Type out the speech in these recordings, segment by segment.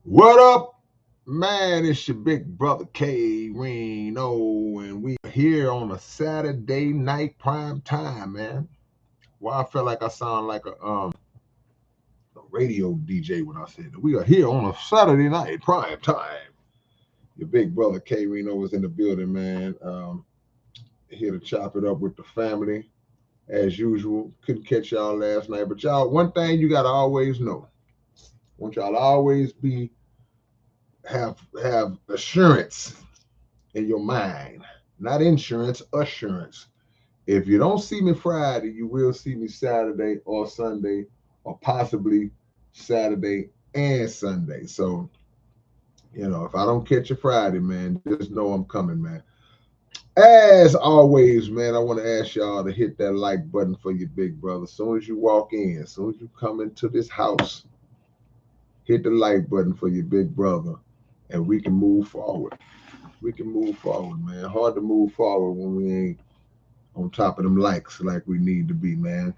What up, man? It's your big brother K-Rino, and we are here on a Saturday night prime time, man. Well, I felt like I sound like a radio DJ when I said that. We are here on a Saturday night prime time. Your big brother K-Rino is in the building, man. Here to chop it up with the family as usual. Couldn't catch y'all last night, but y'all, one thing you gotta always know. I want y'all to always have assurance in your mind, not insurance, assurance. If you don't see me Friday, you will see me Saturday or Sunday, or possibly Saturday and Sunday. So, if I don't catch you Friday, man, just know I'm coming, man. As always, man, I want to ask y'all to hit that like button for your big brother. As soon as you walk in, as soon as you come into this house, hit the like button for your big brother, and we can move forward. We can move forward, man. Hard to move forward when we ain't on top of them likes like we need to be, man.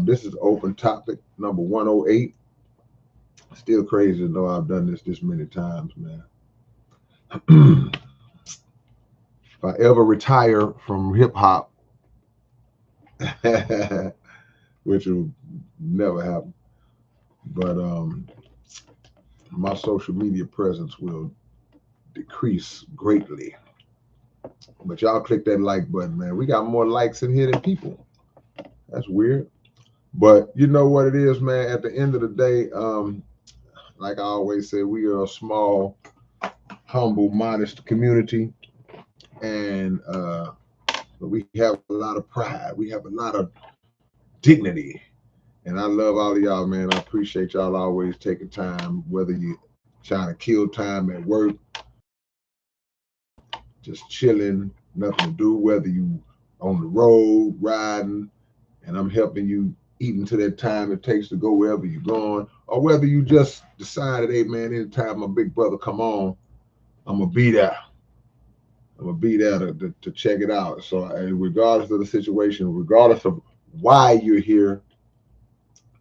This is open topic number 108. Still crazy to know I've done this many times, man. If I ever retire from hip hop, which will never happen, but my social media presence will decrease greatly. But y'all click that like button, man. We got more likes in here than people. That's weird. But you know what it is, man. At the end of the day, like I always say, we are a small, humble, modest community, and we have a lot of pride. We have a lot of dignity, and I love all of y'all, man. I appreciate y'all always taking time, whether you trying to kill time at work, just chilling, nothing to do, whether you on the road riding, and I'm helping you even to that time it takes to go wherever you're going, or whether you just decided, hey man, anytime my big brother come on, I'm gonna be there. I'm gonna be there to check it out. So regardless of the situation, regardless of why you're here,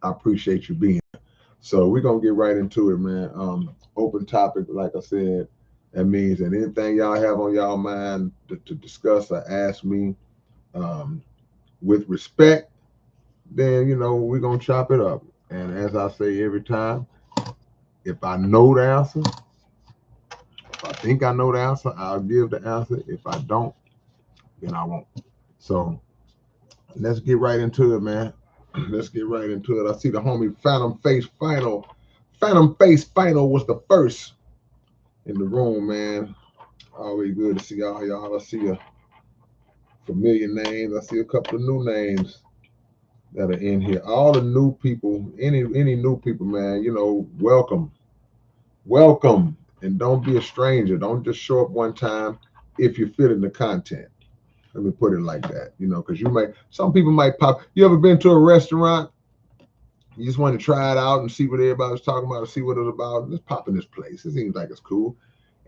I appreciate you being here. So we're gonna get right into it, man. Open topic, like I said, that means that anything y'all have on y'all mind to discuss or ask me um, with respect, then we're gonna chop it up. And as I say every time, if I know the answer, if I think I know the answer, I'll give the answer. If I don't, then I won't. So let's get right into it, man. Let's get right into it. I see the homie Phantom Face Final. Phantom Face Final was the first in the room, man. Always good to see all y'all. I see a familiar names. I see a couple of new names that are in here. All the new people, any new people, man, welcome. Welcome. And don't be a stranger. Don't just show up one time if you're feeling the content. Let me put it like that, because some people might pop. You ever been to a restaurant? You just want to try it out and see what everybody's talking about, see what it's about. Let's pop in this place. It seems like it's cool.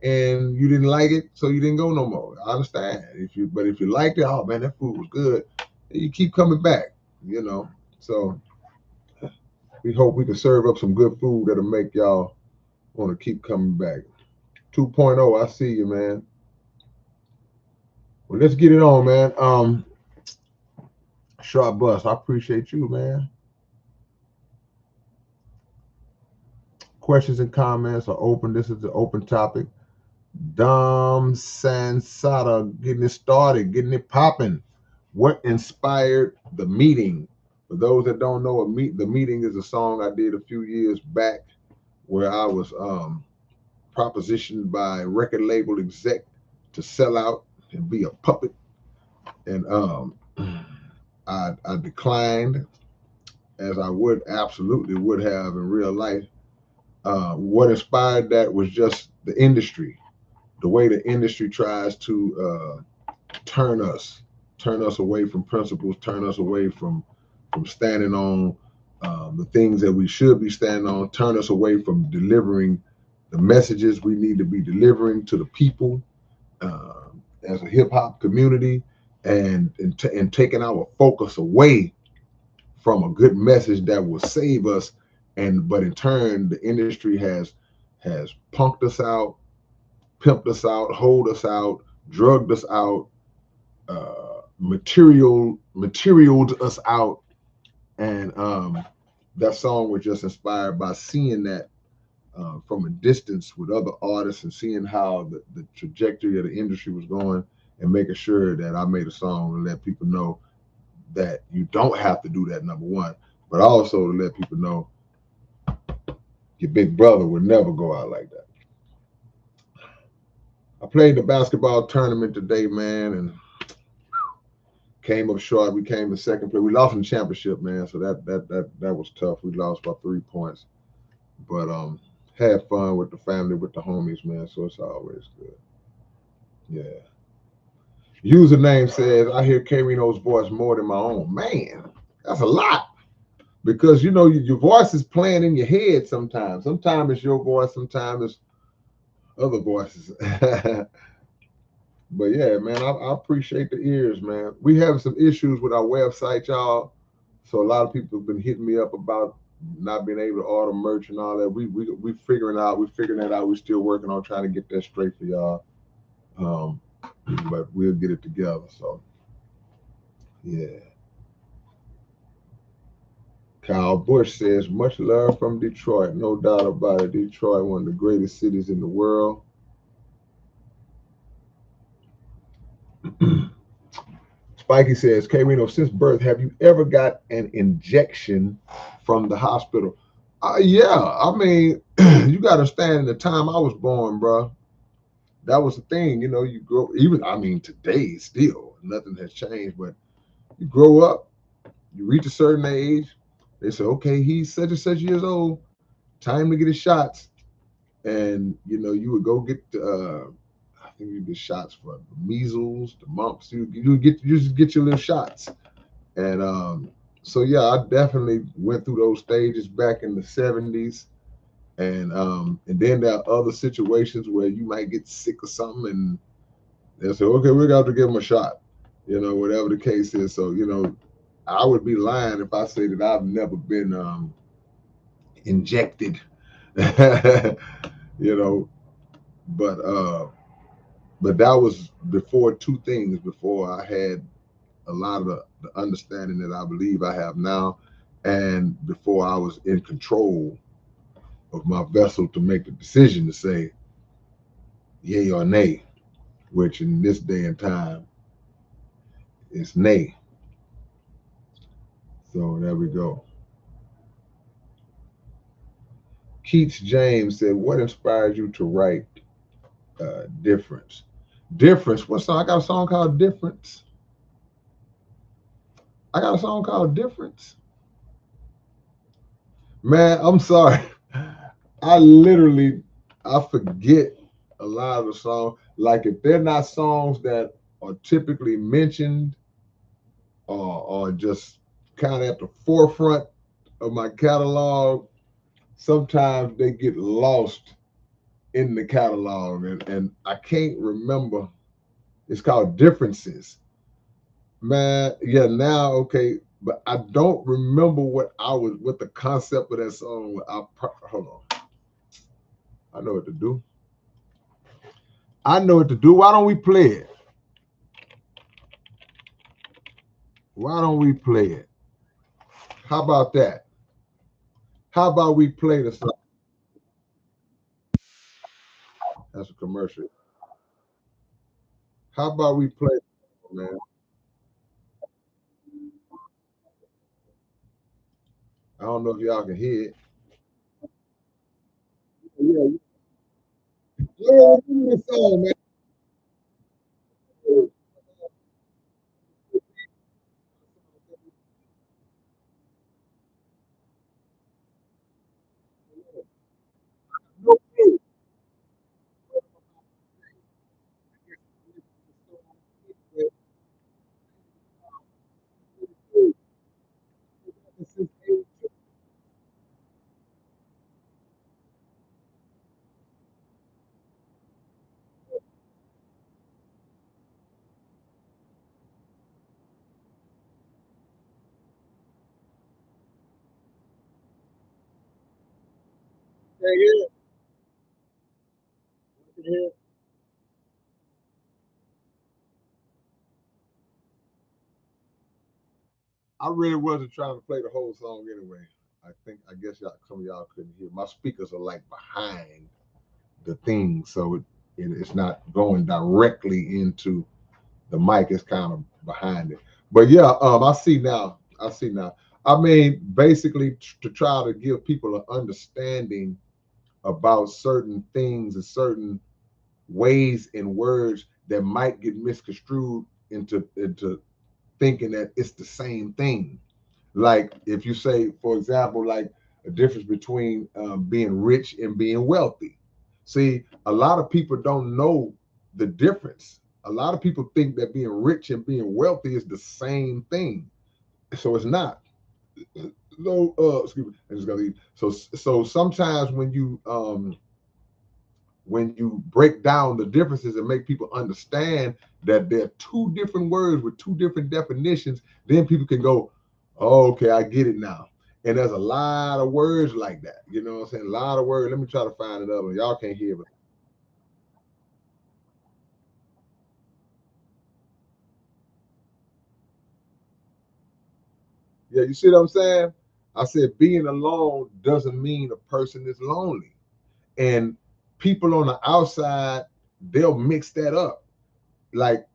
And you didn't like it, so you didn't go no more. I understand. But if you liked it, oh man, that food was good. You keep coming back. So we hope we can serve up some good food that'll make y'all want to keep coming back. 2.0, I see you, man. Well, let's get it on, man. Sharp Bus, I appreciate you, man. Questions and comments are open. This is the open topic. Dom Sansada, getting it started, getting it popping. What inspired the meeting? For those that don't know, the meeting is a song I did a few years back where I was propositioned by a record label exec to sell out and be a puppet, and I declined, as I absolutely would have in real life. What inspired that was just the industry, the way the industry tries to turn us away from principles, turn us away from standing on the things that we should be standing on, turn us away from delivering the messages we need to be delivering to the people as a hip hop community, and taking our focus away from a good message that will save us. But in turn, the industry has punked us out, pimped us out, hold us out, drugged us out, materialed us out, and that song was just inspired by seeing that from a distance with other artists and seeing how the trajectory of the industry was going, and making sure that I made a song to let people know that you don't have to do that, number one, but also to let people know your big brother would never go out like that. I played the basketball tournament today, man, and came up short. We came in second place. We lost in the championship, man. So that was tough. We lost by 3 points, but had fun with the family, with the homies, man. So it's always good. Yeah. Username says, I hear K-Rino's voice more than my own. Man, that's a lot. Because, you know, your voice is playing in your head sometimes. Sometimes it's your voice, sometimes it's other voices. But yeah, man, I appreciate the ears, man. We have some issues with our website, y'all. So a lot of people have been hitting me up about not being able to order merch and all that. We figuring that out. We're still working on trying to get that straight for y'all. But we'll get it together. So yeah. Kyle Bush says, much love from Detroit. No doubt about it. Detroit, one of the greatest cities in the world. Spikey says, K-Rino, since birth, have you ever got an injection from the hospital? Yeah, I mean, you got to understand in the time I was born, bro, that was the thing. You know, you grow, even, I mean, today still, nothing has changed, but you grow up, you reach a certain age, they say, okay, he's such and such years old, time to get his shots. And, you know, you would go get, I think you get shots for the measles, the mumps, you just get your little shots. And so yeah, I definitely went through those stages back in the 70s. And then there are other situations where you might get sick or something and they say, okay, we got to give them a shot, you know, whatever the case is. So, you know, I would be lying if I say that I've never been injected, you know, but that was before two things, before I had a lot of the understanding that I believe I have now, and before I was in control of my vessel to make the decision to say yay or nay, which in this day and time is nay. So there we go. Keats James said, what inspires you to write Difference? Difference? What song? I got a song called Difference. I got a song called Difference. Man, I'm sorry. I literally, I forget a lot of the songs. Like if they're not songs that are typically mentioned or just kind of at the forefront of my catalog, sometimes they get lost in the catalog. And I can't remember. It's called Differences. Man, yeah, now, okay. But I don't remember what the concept of that song was. Hold on. I know what to do. I know what to do. Why don't we play it? Why don't we play it? How about that? How about we play the song? That's a commercial. How about we play, man? I don't know if y'all can hear it. Yeah, yeah, give me the song, man. No clue. Yeah, yeah. can hear? I really wasn't trying to play the whole song anyway. I guess y'all, some of y'all couldn't hear. My speakers are like behind the thing, so it's not going directly into the mic. It's kind of behind it. But yeah, I see now. I see now. I mean, basically, to try to give people an understanding about certain things and certain ways and words that might get misconstrued into thinking that it's the same thing. Like if you say, for example, like a difference between being rich and being wealthy. See, a lot of people don't know the difference. A lot of people think that being rich and being wealthy is the same thing. So it's not. No, excuse me. I just gotta eat. So sometimes when you break down the differences and make people understand that there are two different words with two different definitions, then people can go, oh, okay, I get it now. And there's a lot of words like that. You know what I'm saying? A lot of words. Let me try to find another one. Y'all can't hear, but yeah, you see what I'm saying? I said being alone doesn't mean a person is lonely. And people on the outside, they'll mix that up. Like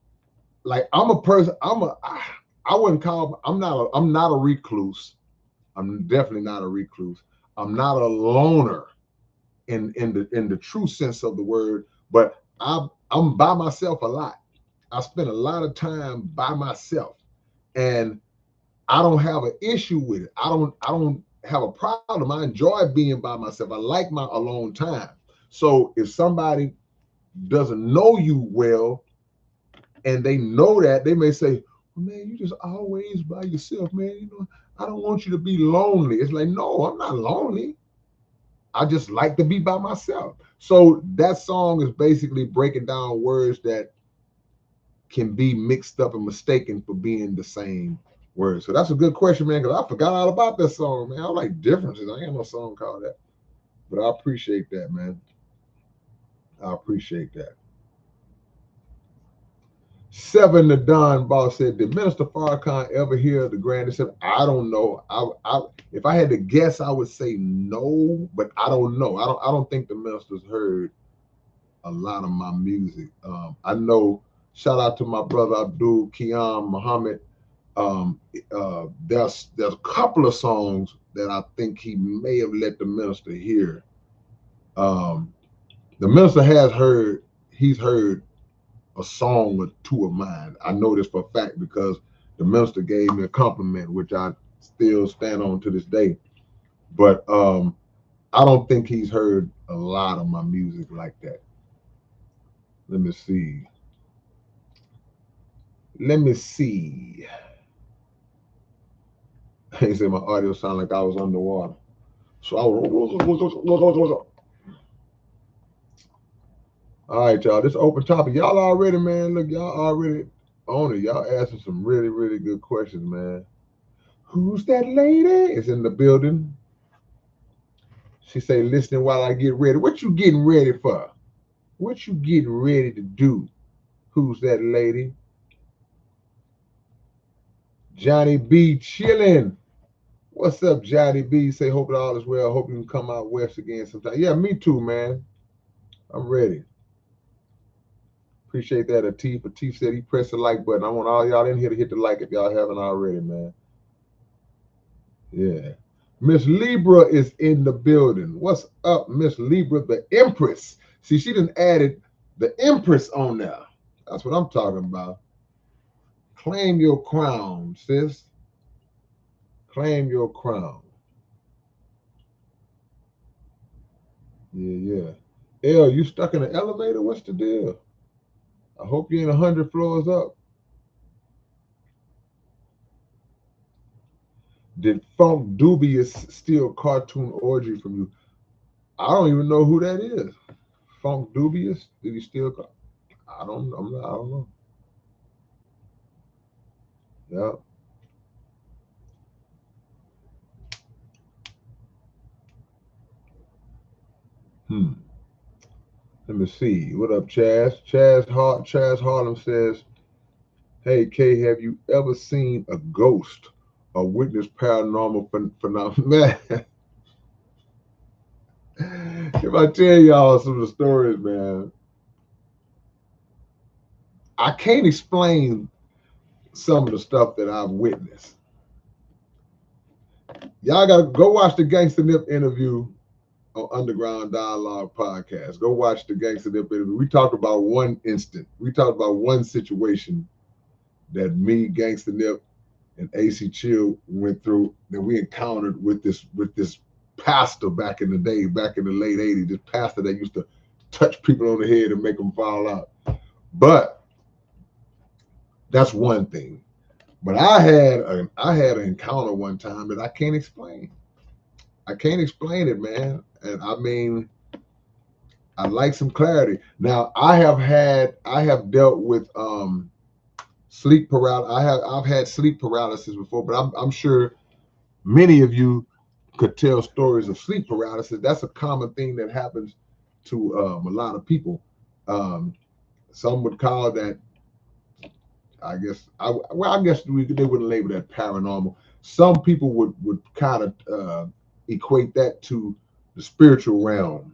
I'm a person, I wouldn't call, I'm not a recluse. I'm definitely not a recluse. I'm not a loner in the true sense of the word, but I'm by myself a lot. I spend a lot of time by myself, and I don't have an issue with it. I don't have a problem. I enjoy being by myself. I like my alone time. So if somebody doesn't know you well and they know that, they may say, well, man, you just always by yourself, man. I don't want you to be lonely. It's like, no, I'm not lonely. I just like to be by myself. So that song is basically breaking down words that can be mixed up and mistaken for being the same word. So that's a good question, man, because I forgot all about that song, man. I like differences. I ain't no song called that. But I appreciate that, man. I appreciate that. Seven the Don Boss said, did Minister Farrakhan ever hear the Grand Assembly? I don't know. If I had to guess, I would say no, but I don't know. I don't think the ministers heard a lot of my music. I know. Shout out to my brother Abdul Kiam Muhammad. There's a couple of songs that I think he may have let the minister hear. Um, the minister has heard. He's heard a song or two of mine. I know this for a fact because the minister gave me a compliment, which I still stand on to this day. But I don't think he's heard a lot of my music like that. Let me see. Let me see. He said my audio sounded like I was underwater. So I was. All right, y'all. This open topic. Y'all already, man. Look, y'all already on it. Y'all asking some really, really good questions, man. Who's that lady? Is in the building. She say, listening while I get ready. What you getting ready for? What you getting ready to do? Who's that lady? Johnny B chilling. What's up, Johnny B? Say, hope it all is well. Hope you can come out west again sometime. Yeah, me too, man. I'm ready. Appreciate that, Atif. Atif said he pressed the like button. I want all y'all in here to hit the like if y'all haven't already, man. Yeah. Miss Libra is in the building. What's up, Miss Libra, the Empress? See, she done added the Empress on there. That's what I'm talking about. Claim your crown, sis. Claim your crown. Yeah, yeah. L, you stuck in an elevator? What's the deal? I hope you ain't 100 floors up. Did Funk Dubious steal cartoon orgy from you? I don't even know who that is. Funk Dubious? Did he steal? I don't. I don't know. Yeah. Hmm. Let me see. What up, Chaz? Chaz Harlem says, "Hey K, have you ever seen a ghost or witnessed paranormal phenomena?" If I tell y'all some of the stories, man, I can't explain some of the stuff that I've witnessed. Y'all gotta go watch the Gangsta Nip interview on Underground Dialogue podcast. Go watch the Gangsta Nip interview. We talked about one instant. We talked about one situation that me, Gangsta Nip, and AC Chill went through that we encountered with this pastor back in the day, back in the late 80s. This pastor that used to touch people on the head and make them fall out. But that's one thing. But I had an encounter one time that I can't explain. I can't explain it, man. And I mean, I'd like some clarity. Now, I have dealt with sleep paralysis. I've had sleep paralysis before, but I'm sure many of you could tell stories of sleep paralysis. That's a common thing that happens to a lot of people. Um, some would call that, I guess, I guess they wouldn't label that paranormal. Some people would kind of equate that to the spiritual realm,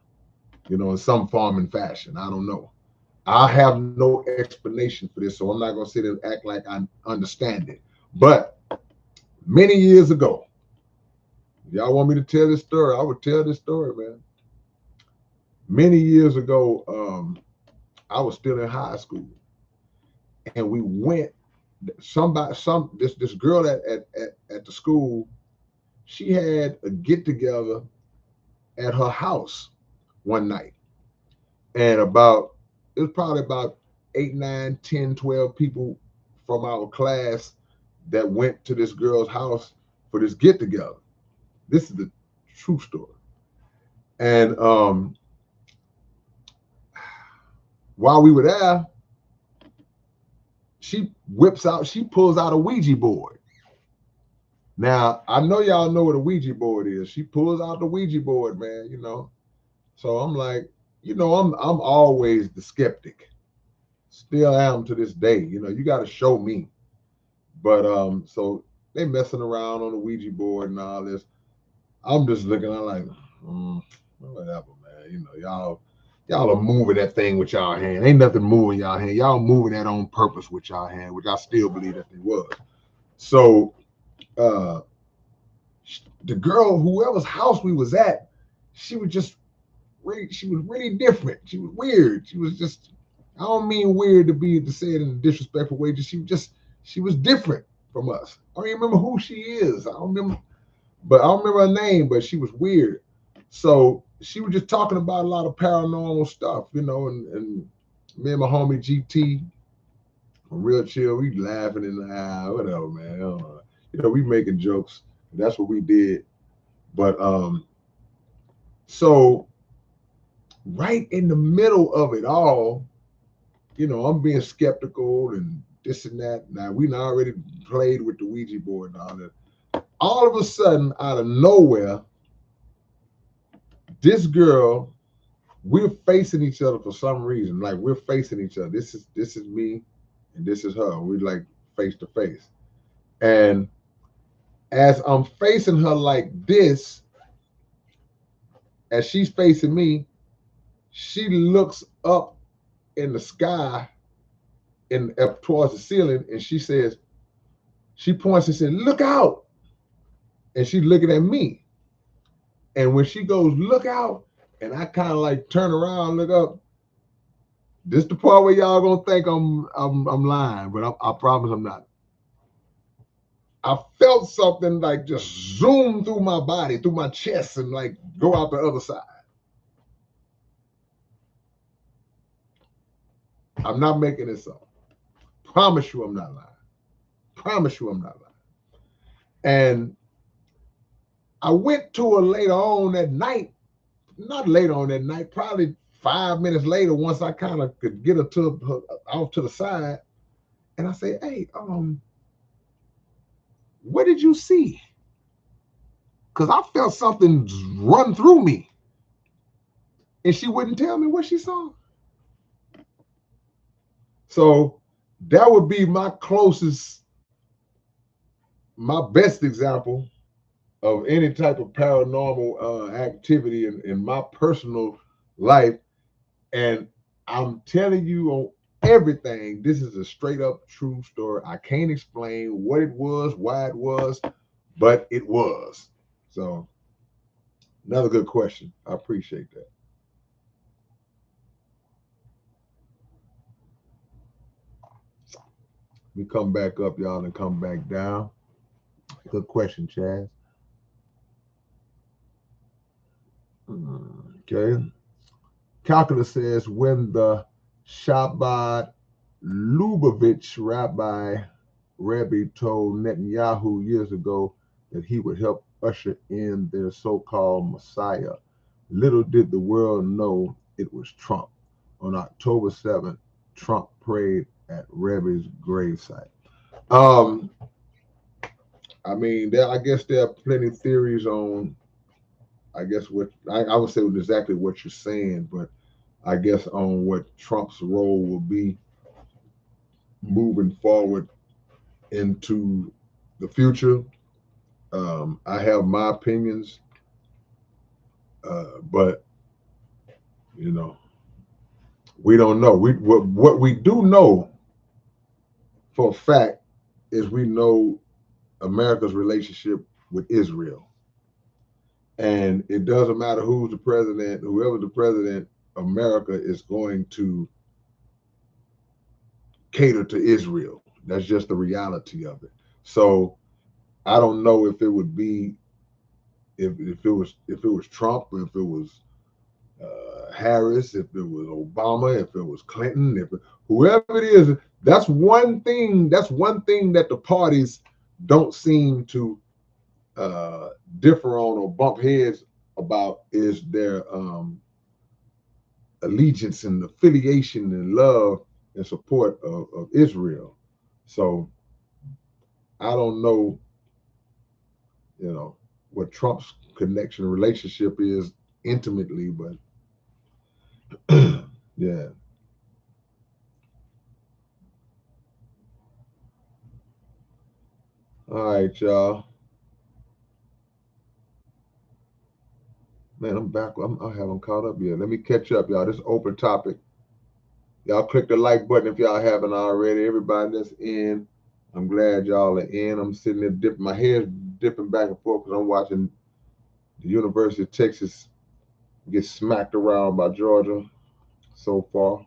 in some form and fashion. I don't know. I have no explanation for this, so I'm not going to sit and act like I understand it. But many years ago, if y'all want me to tell this story, I would tell this story, man. Many years ago, I was still in high school, and we went. This girl at the school, she had a get together at her house one night, and it was probably about 8, 9, 10, 12 people from our class that went to this girl's house for this get together. This is the true story. And while we were there, she pulls out a Ouija board. Now, I know y'all know what a Ouija board is. She pulls out the Ouija board, man. So I'm like, I'm always the skeptic. Still am to this day. You got to show me. But so they messing around on the Ouija board and all this. I'm just looking. I'm like, whatever, man. Y'all are moving that thing with y'all hand. Ain't nothing moving y'all hand. Y'all moving that on purpose with y'all hand, which I still believe that they was. So uh, the girl, whoever's house we was at, she was really different. She was weird. She was just, I don't mean weird to say it in a disrespectful way. She was different from us. I don't even remember who she is. I don't remember her name, but she was weird. So she was just talking about a lot of paranormal stuff, and me and my homie GT, real chill, we laughing in the eye, whatever, man. We making jokes. That's what we did. But so right in the middle of it all, I'm being skeptical and this and that. Now we already played with the Ouija board and all that. All of a sudden, out of nowhere, this girl, we're facing each other for some reason. Like we're facing each other. This is me, and this is her. We're like face to face. And as I'm facing her like this, as she's facing me, she looks up in the sky and up towards the ceiling, and she points and says, "Look out!" And she's looking at me. And when she goes, "Look out," and I kind of like turn around, look up. This the part where y'all gonna think I'm lying, but I promise I'm not. I felt something like just zoom through my body, through my chest, and like go out the other side. I'm not making this up. Promise you I'm not lying. Promise you I'm not lying. And I went to her later on that night, not later on that night, probably 5 minutes later, once I kind of could get her off to the side. And I say, "Hey, what did you see?" Because I felt something run through me. And she wouldn't tell me what she saw. So that would be my closest, my best example of any type of paranormal activity in my personal life. And I'm telling you on everything, this is a straight up true story. I can't explain what it was, why it was, but it was. So another good question. I appreciate that. We come back up, y'all, and come back down. Good question, Chaz. Okay. Calculus says when the Shabbat Lubavitch Rabbi told Netanyahu years ago that he would help usher in their so-called Messiah, little did the world know it was Trump. On October 7th, Trump prayed at Rebbe's gravesite. Um, I mean, I guess there are plenty of theories on, I guess what I would say exactly what you're saying, but I guess on what Trump's role will be moving forward into the future. I have my opinions, but you know, we don't know. What we do know for a fact is we know America's relationship with Israel, and it doesn't matter who's the president, whoever the president, America is going to cater to Israel. That's just the reality of it. So I don't know if it would be if it was Trump, if it was Harris, if it was Obama, if it was Clinton, if whoever it is. That's one thing. That's one thing that the parties don't seem to differ on or bump heads about is their allegiance and affiliation and love and support of Israel. So I don't know, you know, what Trump's connection relationship is intimately, but yeah. All right, y'all. Man, I'm back. I haven't caught up yet. Let me catch up, y'all. This is open topic. Y'all click the like button if y'all haven't already. Everybody that's in, I'm glad y'all are in. I'm sitting there dipping my head, dipping back and forth because I'm watching the University of Texas get smacked around by Georgia so far.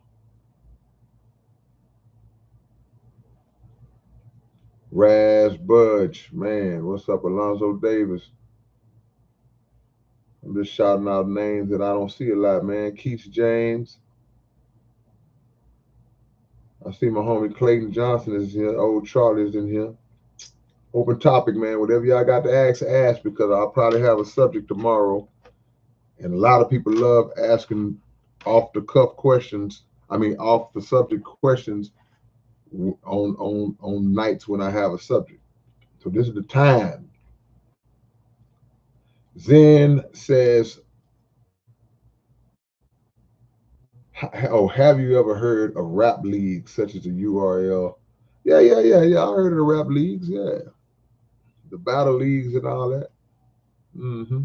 Raz Budge, man, what's up, Alonzo Davis? I'm just shouting out names that I don't see a lot, man. Keith James. I see my homie Clayton Johnson is here. Old Charlie's in here. Open topic, man. Whatever y'all got to ask because I'll probably have a subject tomorrow. And a lot of people love asking off the cuff questions. I mean, off the subject questions on nights when I have a subject. So this is the time. Zen says, "Oh, have you ever heard of rap leagues such as the URL?" Yeah. I heard of the rap leagues. Yeah, the battle leagues and all that. Mm-hmm.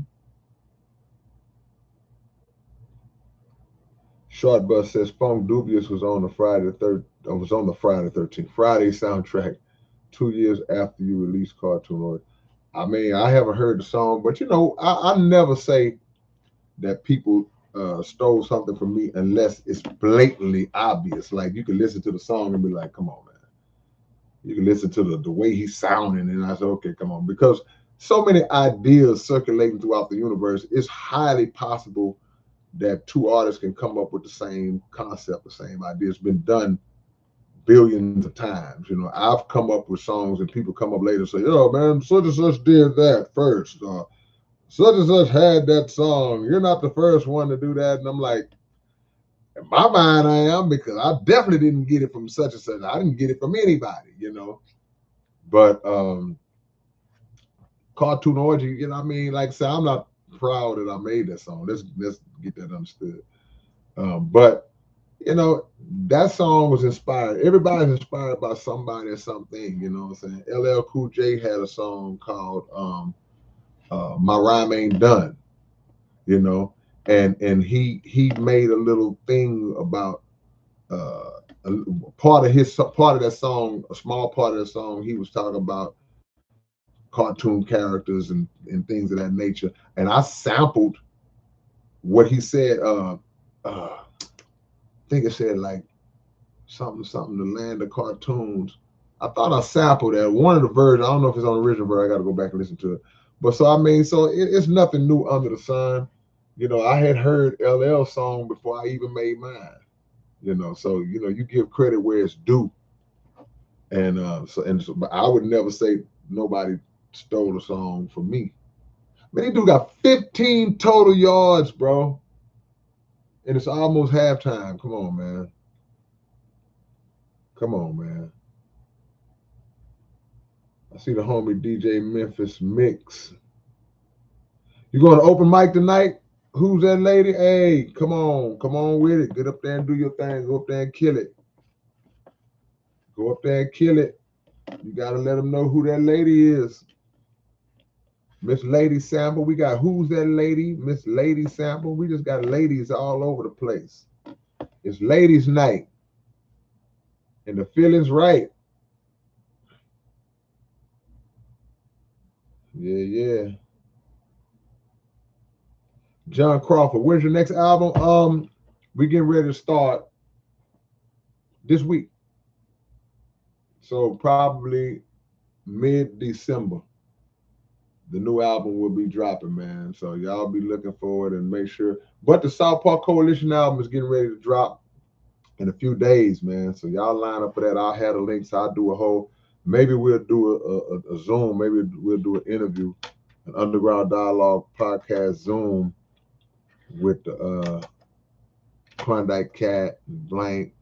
Short Bus says Funk Dubious was on the Friday 13th Friday soundtrack 2 years after you released Cartoon Lord. I mean, I haven't heard the song, but you know, I never say that people stole something from me unless it's blatantly obvious. Like you can listen to the song and be like, "Come on, man." You can listen to the way he's sounding, and I said, "Okay, come on," because so many ideas circulating throughout the universe. It's highly possible that two artists can come up with the same concept, the same idea. It's been done billions of times. You know, I've come up with songs and people come up later and say, "Oh man, such and such did that first. Such and such had that song. You're not the first one to do that." And I'm like, in my mind, I am because I definitely didn't get it from such and such. I didn't get it from anybody, you know. But Cartoon Orgy, you know, what I mean, like I said, I'm not proud that I made that song. Let's get that understood. But You know, that song was inspired. Everybody's inspired by somebody or something, you know what I'm saying? LL Cool J had a song called My Rhyme Ain't Done, you know, and he made a little thing about a part of that song, a small part of that song, he was talking about cartoon characters and things of that nature. And I sampled what he said. I think it said like something, the land of cartoons. I thought I sampled that one of the versions. I don't know if it's on the original version. I got to go back and listen to it. But so I mean, so it's nothing new under the sun. You know, I had heard LL song before I even made mine. You know, so you know, you give credit where it's due. And but I would never say nobody stole a song from me. Man, they do got 15 total yards, bro, and it's almost halftime. Come on, man. Come on, man. I see the homie DJ Memphis Mix. You going to open mic tonight? Who's that lady? Hey, come on with it. Get up there and do your thing. Go up there and kill it. Go up there and kill it. You gotta let them know who that lady is. Miss Lady Sample. We got who's that lady? Miss Lady Sample. We just got ladies all over the place. It's ladies' night. And the feeling's right. Yeah, yeah. John Crawford. Where's your next album? We getting ready to start this week. So probably mid-December. The new album will be dropping, man. So y'all be looking forward and make sure. But the South Park Coalition album is getting ready to drop in a few days, man. So y'all line up for that. I'll have the links. I'll do a whole. Maybe we'll do a Zoom. Maybe we'll do an interview, an Underground Dialogue podcast Zoom with the Klondike Cat and Blank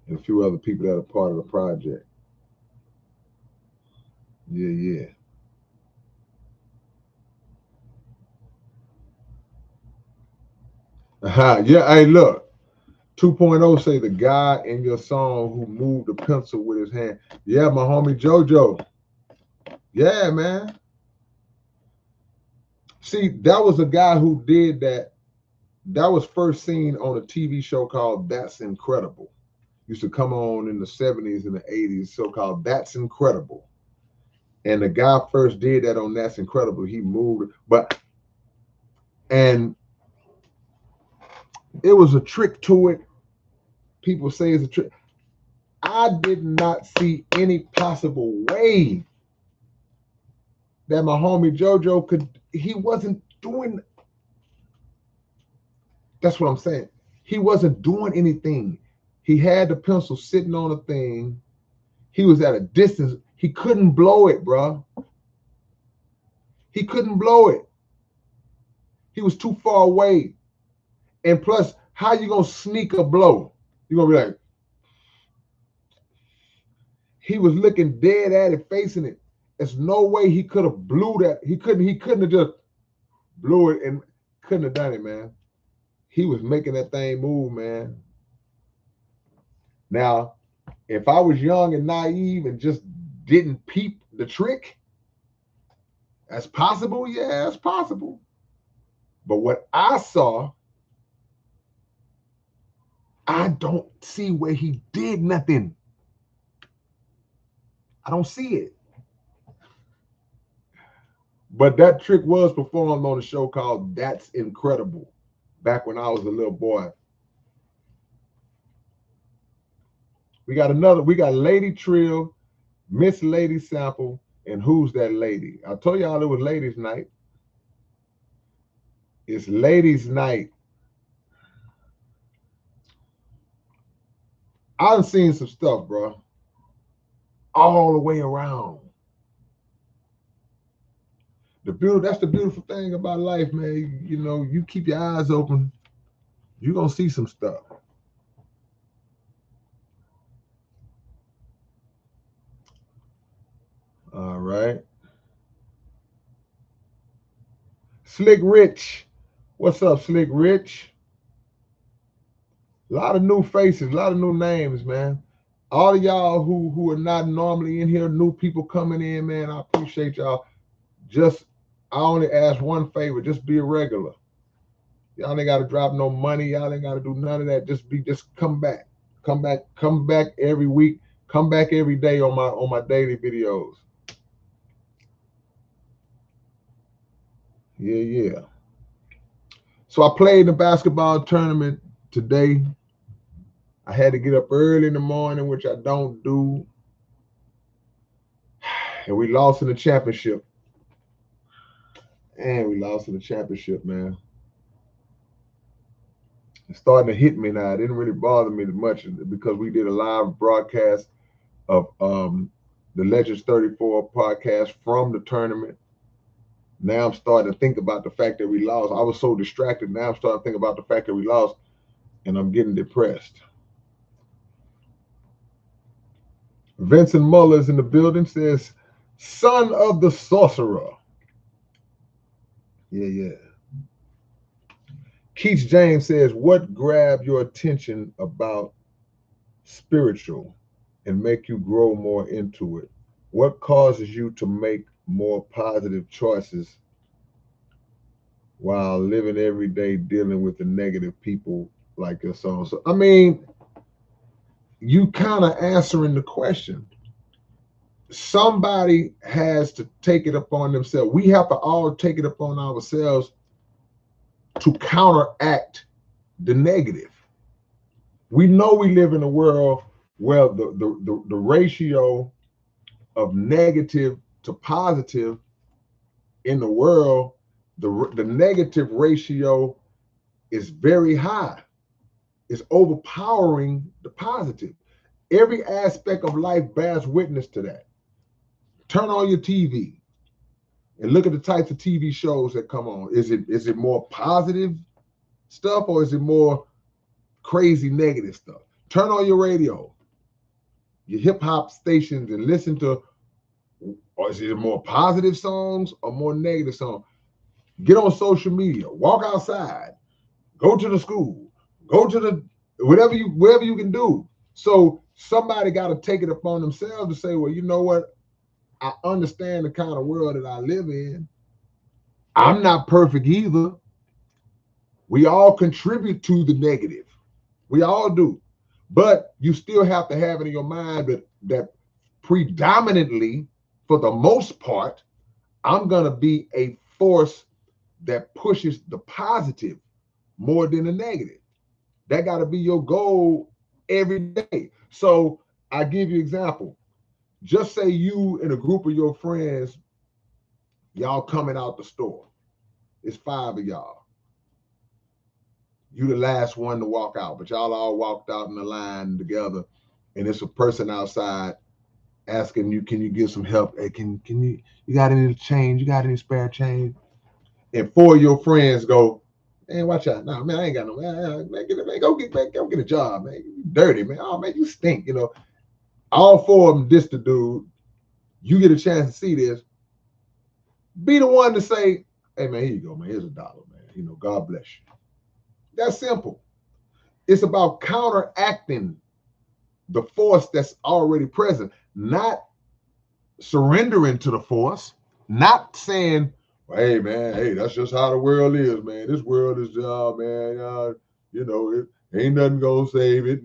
and a few other people that are part of the project. Yeah, yeah. Yeah, hey, look. 2.0 say the guy in your song who moved the pencil with his hand. Yeah, my homie JoJo. Yeah, man. See, that was a guy who did that. That was first seen on a TV show called That's Incredible. Used to come on in the 70s and the 80s, so called That's Incredible. And the guy first did that on That's Incredible. He moved, and it was a trick to it. People say it's a trick. I did not see any possible way that my homie JoJo he wasn't doing, that's what I'm saying. He wasn't doing anything. He had the pencil sitting on a thing. He was at a distance. He couldn't blow it, bro. He couldn't blow it. He was too far away. And plus, how you gonna sneak a blow? You're gonna be like, he was looking dead at it, facing it. There's no way he could have blew that. He couldn't have just blew it and couldn't have done it, man. He was making that thing move, man. Now, if I was young and naive and just didn't peep the trick, that's possible. Yeah, that's possible. But what I saw, I don't see where he did nothing. I don't see it. But that trick was performed on a show called That's Incredible back when I was a little boy. We got Lady Trill, Miss Lady Sample, and Who's That Lady? I told y'all it was ladies' night. It's ladies' night. I've seen some stuff, bro, all the way around. That's the beautiful thing about life, man. You know, you keep your eyes open, you're gonna see some stuff. All right. Slick Rich. What's up, Slick Rich? A lot of new faces, a lot of new names, man. All of y'all who are not normally in here, new people coming in, man. I appreciate y'all. Just I only ask one favor, just be a regular. Y'all ain't gotta drop no money, y'all ain't gotta do none of that. Just come back. Come back every week, come back every day on my daily videos. Yeah. So I played the basketball tournament today. I had to get up early in the morning, which I don't do. And we lost in the championship. And we lost in the championship, man. It's starting to hit me now. It didn't really bother me much because we did a live broadcast of the Legends 34 podcast from the tournament. Now I'm starting to think about the fact that we lost. I was so distracted. Now I'm starting to think about the fact that we lost, and I'm getting depressed. Vincent Muller's in the building, says, son of the sorcerer. Yeah. Keith James says, what grabbed your attention about spiritual and make you grow more into it? What causes you to make more positive choices while living every day dealing with the negative people like your son? So, I mean, you kind of answering the question. Somebody has to take it upon themselves. We have to all take it upon ourselves to counteract the negative. We know we live in a world where the ratio of negative to positive in the world, the negative ratio is very high. It's overpowering the positive. Every aspect of life bears witness to that. Turn on your TV and look at the types of TV shows that come on. Is it more positive stuff or is it more crazy negative stuff? Turn on your radio, your hip hop stations, and listen to, or is it more positive songs or more negative songs? Get on social media, walk outside, go to the school, go to the wherever you can do. So somebody got to take it upon themselves to say, well, you know what? I understand the kind of world that I live in. I'm not perfect either. We all contribute to the negative. We all do. But you still have to have it in your mind that predominantly, for the most part, I'm going to be a force that pushes the positive more than the negative. That got to be your goal every day. So I give you an example. Just say you and a group of your friends, y'all coming out the store. It's 5 of y'all. You the last one to walk out, but y'all all walked out in the line together, and it's a person outside asking you, can you give some help? Hey, can you got any change? You got any spare change? And 4 of your friends go, man, watch out. No, man, I ain't got no, man, go get a job, man. You dirty, man. Oh, man, you stink, you know. All 4 of them diss the dude. You get a chance to see this. Be the one to say, hey, man, here you go, man. Here's $1, man. You know, God bless you. That's simple. It's about counteracting the force that's already present, not surrendering to the force, not saying, well, hey, man, hey, that's just how the world is, man. This world is, man, you know, it ain't nothing gonna save it.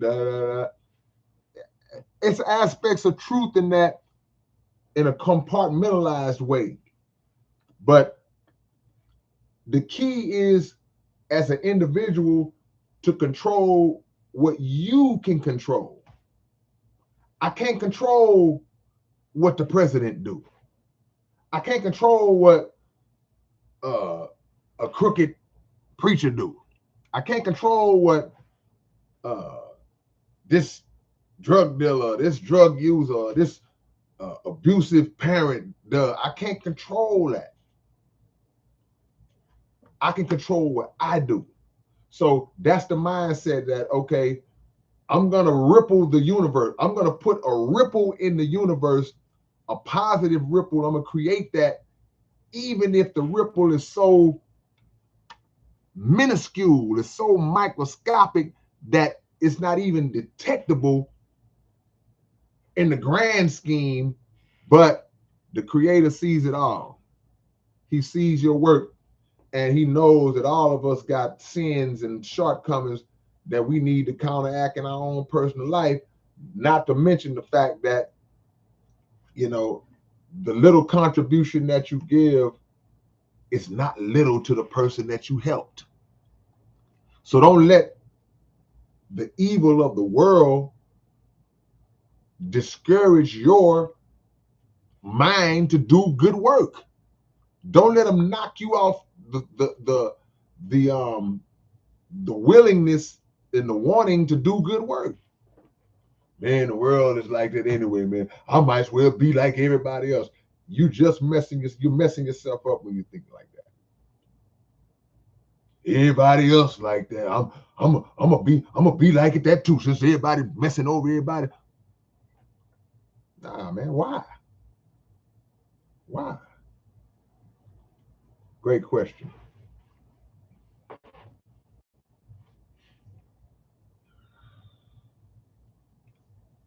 It's aspects of truth in that in a compartmentalized way. But the key is, as an individual, to control what you can control. I can't control what the president do. I can't control what a crooked preacher do. I can't control what this drug dealer, this drug user, this abusive parent does. I can't control that. I can control what I do. So that's the mindset that, okay, I'm going to ripple the universe. I'm going to put a ripple in the universe, a positive ripple. I'm going to create that, even if the ripple is so minuscule, it's so microscopic that it's not even detectable in the grand scheme, but the creator sees it all. He sees your work, and he knows that all of us got sins and shortcomings that we need to counteract in our own personal life, not to mention the fact that, you know, the little contribution that you give is not little to the person that you helped. So don't let the evil of the world discourage your mind to do good work. Don't let them knock you off the willingness and the wanting to do good work. Man, the world is like that anyway, man. I might as well be like everybody else. You're messing yourself up when you think like that. Everybody else like that. I'm gonna be like it that too. Since everybody messing over everybody. Nah, man. Why? Why? Great question.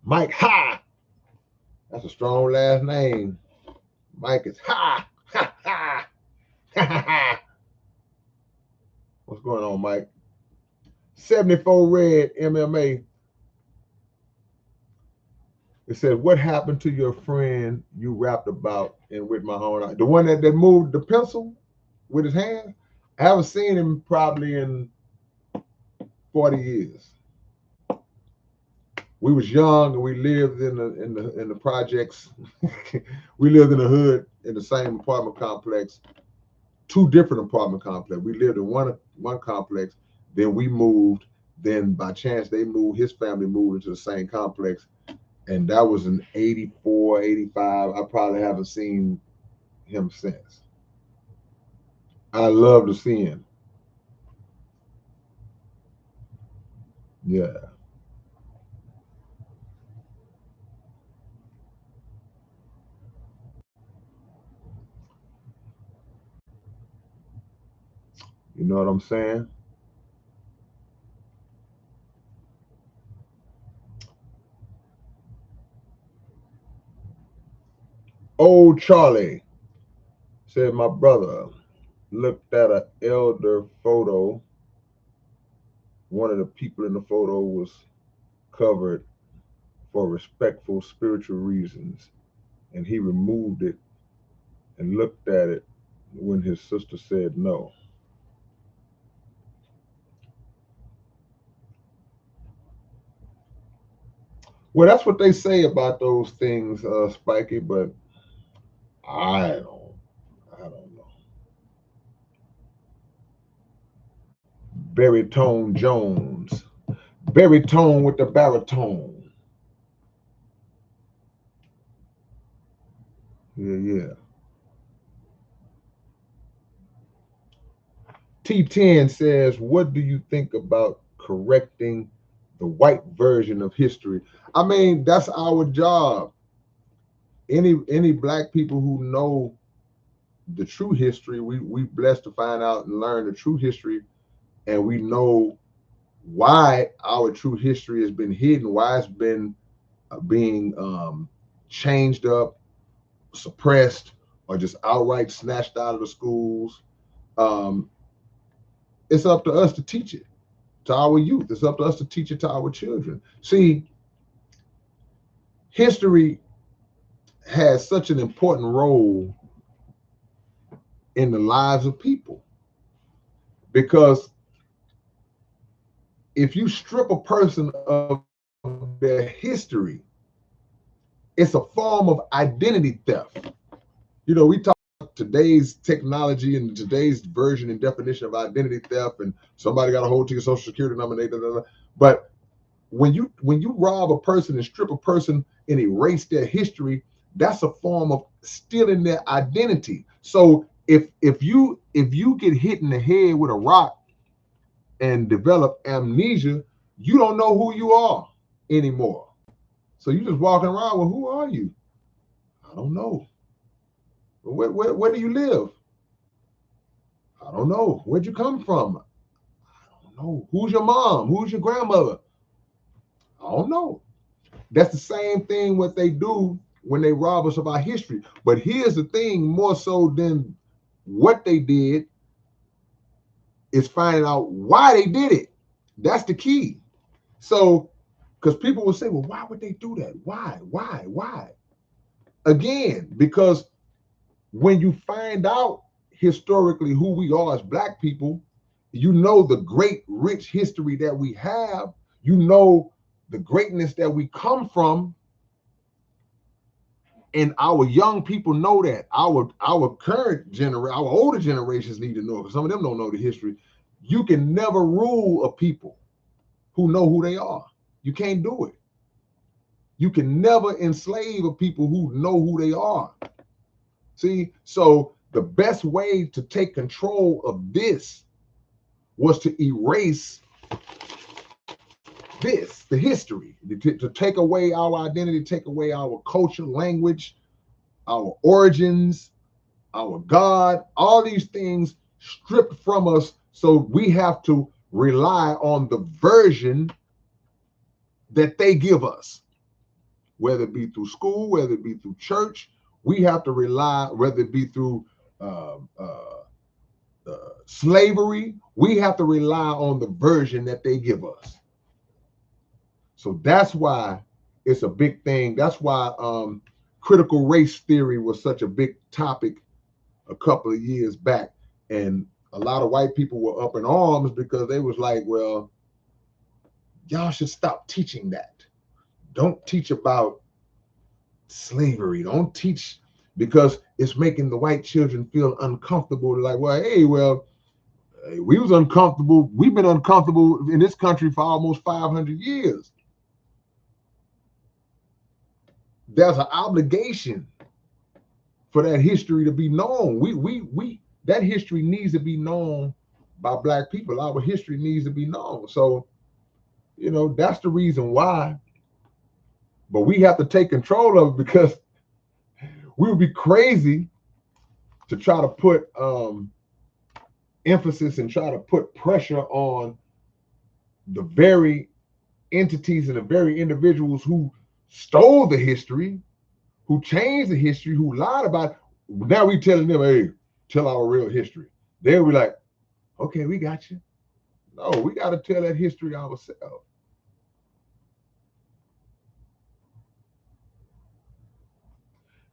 Mike Ha. That's a strong last name. Mike is Ha. Ha ha. Ha ha ha. What's going on, Mike? 74 Red MMA. It says, what happened to your friend you rapped about and with my own eye? The one that moved the pencil with his hand? I haven't seen him probably in 40 years. We was young and we lived in the projects. We lived in the hood in the same apartment complex, two different apartment complexes. We lived in one complex, then we moved. Then by chance they moved, his family moved into the same complex. And that was in 84, 85. I probably haven't seen him since. I love to see him. Yeah. You know what I'm saying? Old Charlie said, my brother looked at an elder photo. One of the people in the photo was covered for respectful spiritual reasons, and he removed it and looked at it when his sister said no. Well, that's what they say about those things, Spiky, but I don't, I don't know. Baritone Jones, baritone with the baritone. Yeah, yeah. T10 says, what do you think about correcting the white version of history? I mean, that's our job. Any black people who know the true history, we blessed to find out and learn the true history, and we know why our true history has been hidden, why it's been being changed up, suppressed, or just outright snatched out of the schools. Um, it's up to us to teach it to our youth. It's up to us to teach it to our children. See, history has such an important role in the lives of people because if you strip a person of their history, it's a form of identity theft. You know, we talk about today's technology and today's version and definition of identity theft, and somebody got a hold to your social security number, but when you rob a person and strip a person and erase their history, that's a form of stealing their identity. So if you get hit in the head with a rock and develop amnesia, you don't know who you are anymore. So you just walking around, well, who are you? I don't know. Where do you live? I don't know. Where'd you come from? I don't know. Who's your mom? Who's your grandmother? I don't know. That's the same thing what they do when they rob us of our history. But here's the thing, more so than what they did, is finding out why they did it. That's the key. So, because people will say, well, why would they do that? Why? Again, because when you find out historically who we are as Black people, you know the great, rich history that we have, you know the greatness that we come from, and our young people know that. Our current generation, our older generations need to know, because some of them don't know the history. You can never rule a people who know who they are. You can't do it. You can never enslave a people who know who they are. See, so the best way to take control of this was to erase this, the history, to take away our identity, take away our culture, language, our origins, our God, all these things stripped from us. So we have to rely on the version that they give us, whether it be through school, whether it be through church. We have to rely, whether it be through uh, uh, slavery, we have to rely on the version that they give us. So that's why it's a big thing. That's why critical race theory was such a big topic a couple of years back. And a lot of white people were up in arms because they was like, well, y'all should stop teaching that. Don't teach about slavery. Don't teach, because it's making the white children feel uncomfortable. Like, well, we was uncomfortable. We've been uncomfortable in this country for almost 500 years. There's an obligation for that history to be known. We that history needs to be known by Black people. Our history needs to be known. So, that's the reason why. But we have to take control of it, because we would be crazy to try to put emphasis and try to put pressure on the very entities and the very individuals who stole the history, who changed the history, who lied about it. Now we telling them, hey, tell our real history. They'll be like, okay, we got you. No, we got to tell that history ourselves.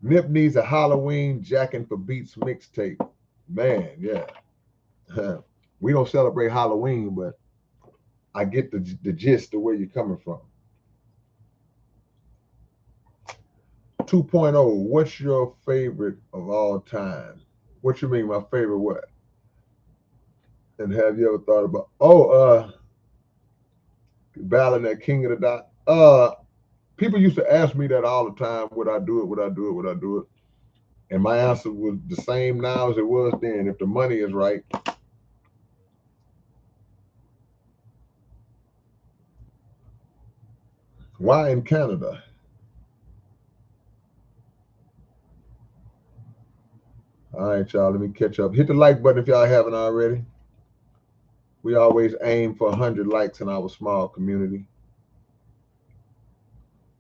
Nip needs a Halloween Jackin' for Beats mixtape. Man, yeah. We don't celebrate Halloween, but I get the gist of where you're coming from. 2.0, what's your favorite of all time? What you mean, my favorite what? And have you ever thought about, battling that King of the Dot? People used to ask me that all the time, would I do it, would I do it, would I do it? And my answer was the same now as it was then. If the money is right. Why in Canada? All right, y'all, let me catch up. Hit the like button if y'all haven't already. We always aim for 100 likes in our small community.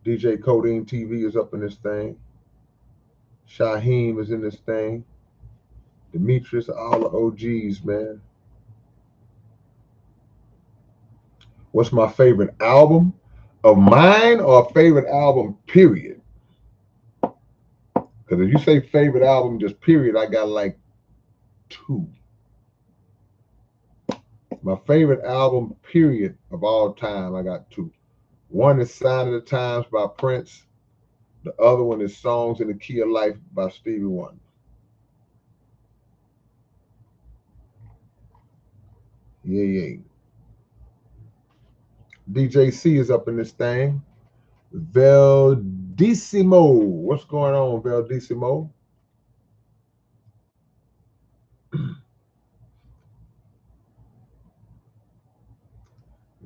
DJ Codeine TV is up in this thing. Shaheem is in this thing. Demetrius, all the OGs, man. What's my favorite album of mine, or favorite album, period? Because if you say favorite album, just period, I got like two. My favorite album, period, of all time, I got two. One is Sign of the Times by Prince. The other one is Songs in the Key of Life by Stevie Wonder. Yeah. DJ C is up in this thing. Veldissimo. What's going on, Veldissimo?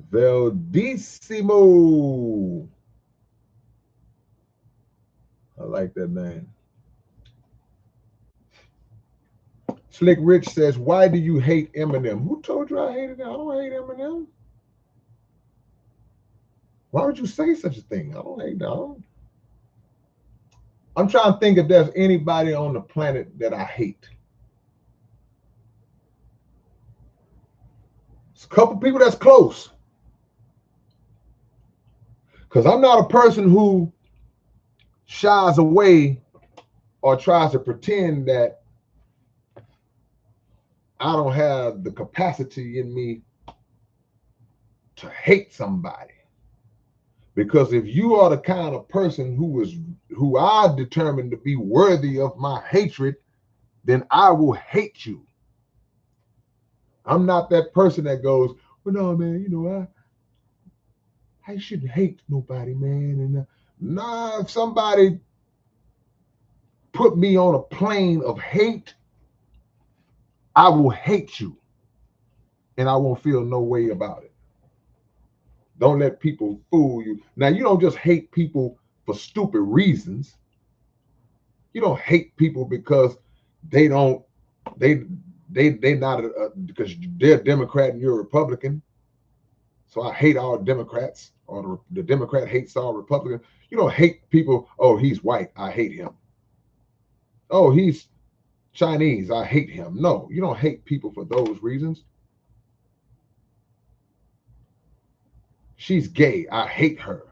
Veldissimo. I like that name. Slick Rich says, why do you hate Eminem? Who told you I hated him? I don't hate Eminem. Why would you say such a thing? I don't hate them. I'm trying to think if there's anybody on the planet that I hate. It's a couple people that's close. Because I'm not a person who shies away or tries to pretend that I don't have the capacity in me to hate somebody. Because if you are the kind of person who I determine to be worthy of my hatred, then I will hate you. I'm not that person that goes, well, no, man, you know, I shouldn't hate nobody, man. And nah, if somebody put me on a plane of hate, I will hate you. And I won't feel no way about it. Don't let people fool you. Now, you don't just hate people for stupid reasons. You don't hate people because they don't, they not, because they're a Democrat and you're a Republican. So I hate all Democrats, or the Democrat hates all Republicans. You don't hate people, oh, he's white, I hate him. Oh, he's Chinese, I hate him. No, you don't hate people for those reasons. She's gay, I hate her.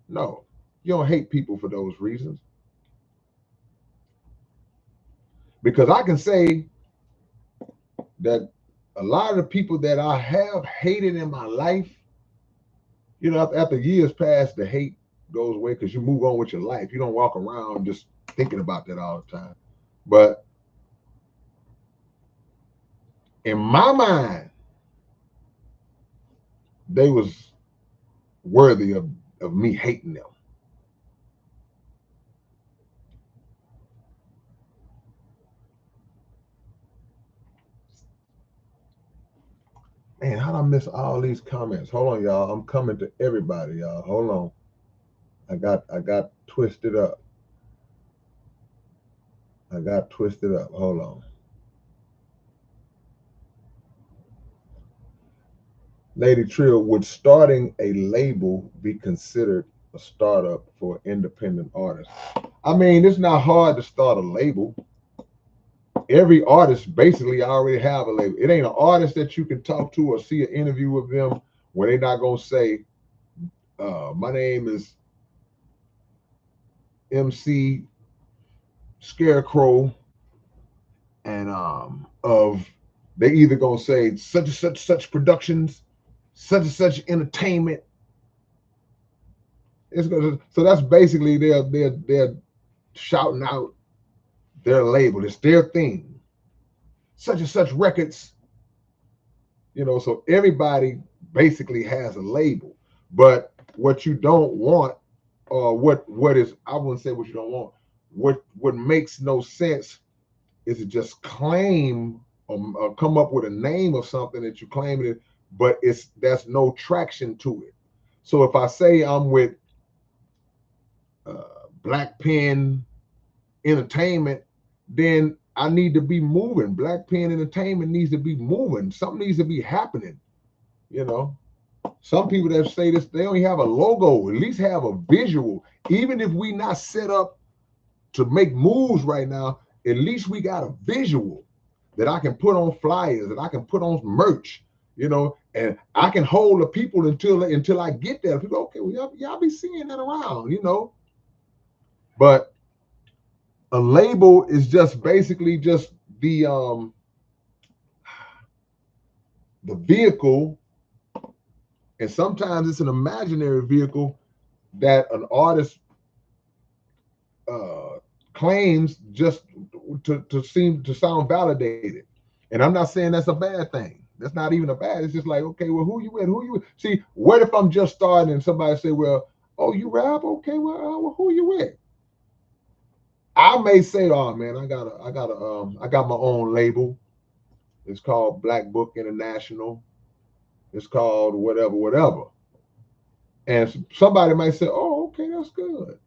No, you don't hate people for those reasons. Because I can say that a lot of the people that I have hated in my life, you know, after years pass, the hate goes away because you move on with your life. You don't walk around just thinking about that all the time. But in my mind, they was worthy of me hating them. Man, how did I miss all these comments? Hold on, y'all. I'm coming to everybody, y'all. Hold on. I got twisted up. I got twisted up. Hold on. Lady Trill, would starting a label be considered a startup for independent artists? I mean, it's not hard to start a label. Every artist basically already have a label. It ain't an artist that you can talk to or see an interview with them where they're not gonna say, my name is MC Scarecrow, and of they either gonna say such and such productions, such and such entertainment. It's gonna, so that's basically they're shouting out their label. It's their thing. Such and such records. You know, so everybody basically has a label. But what you don't want, or what is, I wouldn't say what you don't want, what makes no sense is to just claim or come up with a name of something that you claim it, but there's no traction to it. So if I say I'm with Black Pen Entertainment, then I need to be moving. Black Pen Entertainment needs to be moving. Something needs to be happening. You know, some people that say this, they don't have a logo, at least have a visual. Even if we not set up to make moves right now, at least we got a visual that I can put on flyers, that I can put on merch, you know, and I can hold the people until I get there. People, okay, well, y'all be seeing that around, you know. But a label is just basically just the vehicle, and sometimes it's an imaginary vehicle that an artist claims just to seem to sound validated. And I'm not saying that's a bad thing. That's not even a bad. It's just like, okay, well, who you with? Who you with? See, what if I'm just starting and somebody say, well, oh, you rap? Okay, well, who you with? I may say, oh man, I got my own label. It's called Black Book International. It's called whatever. And somebody might say, oh, okay, that's good.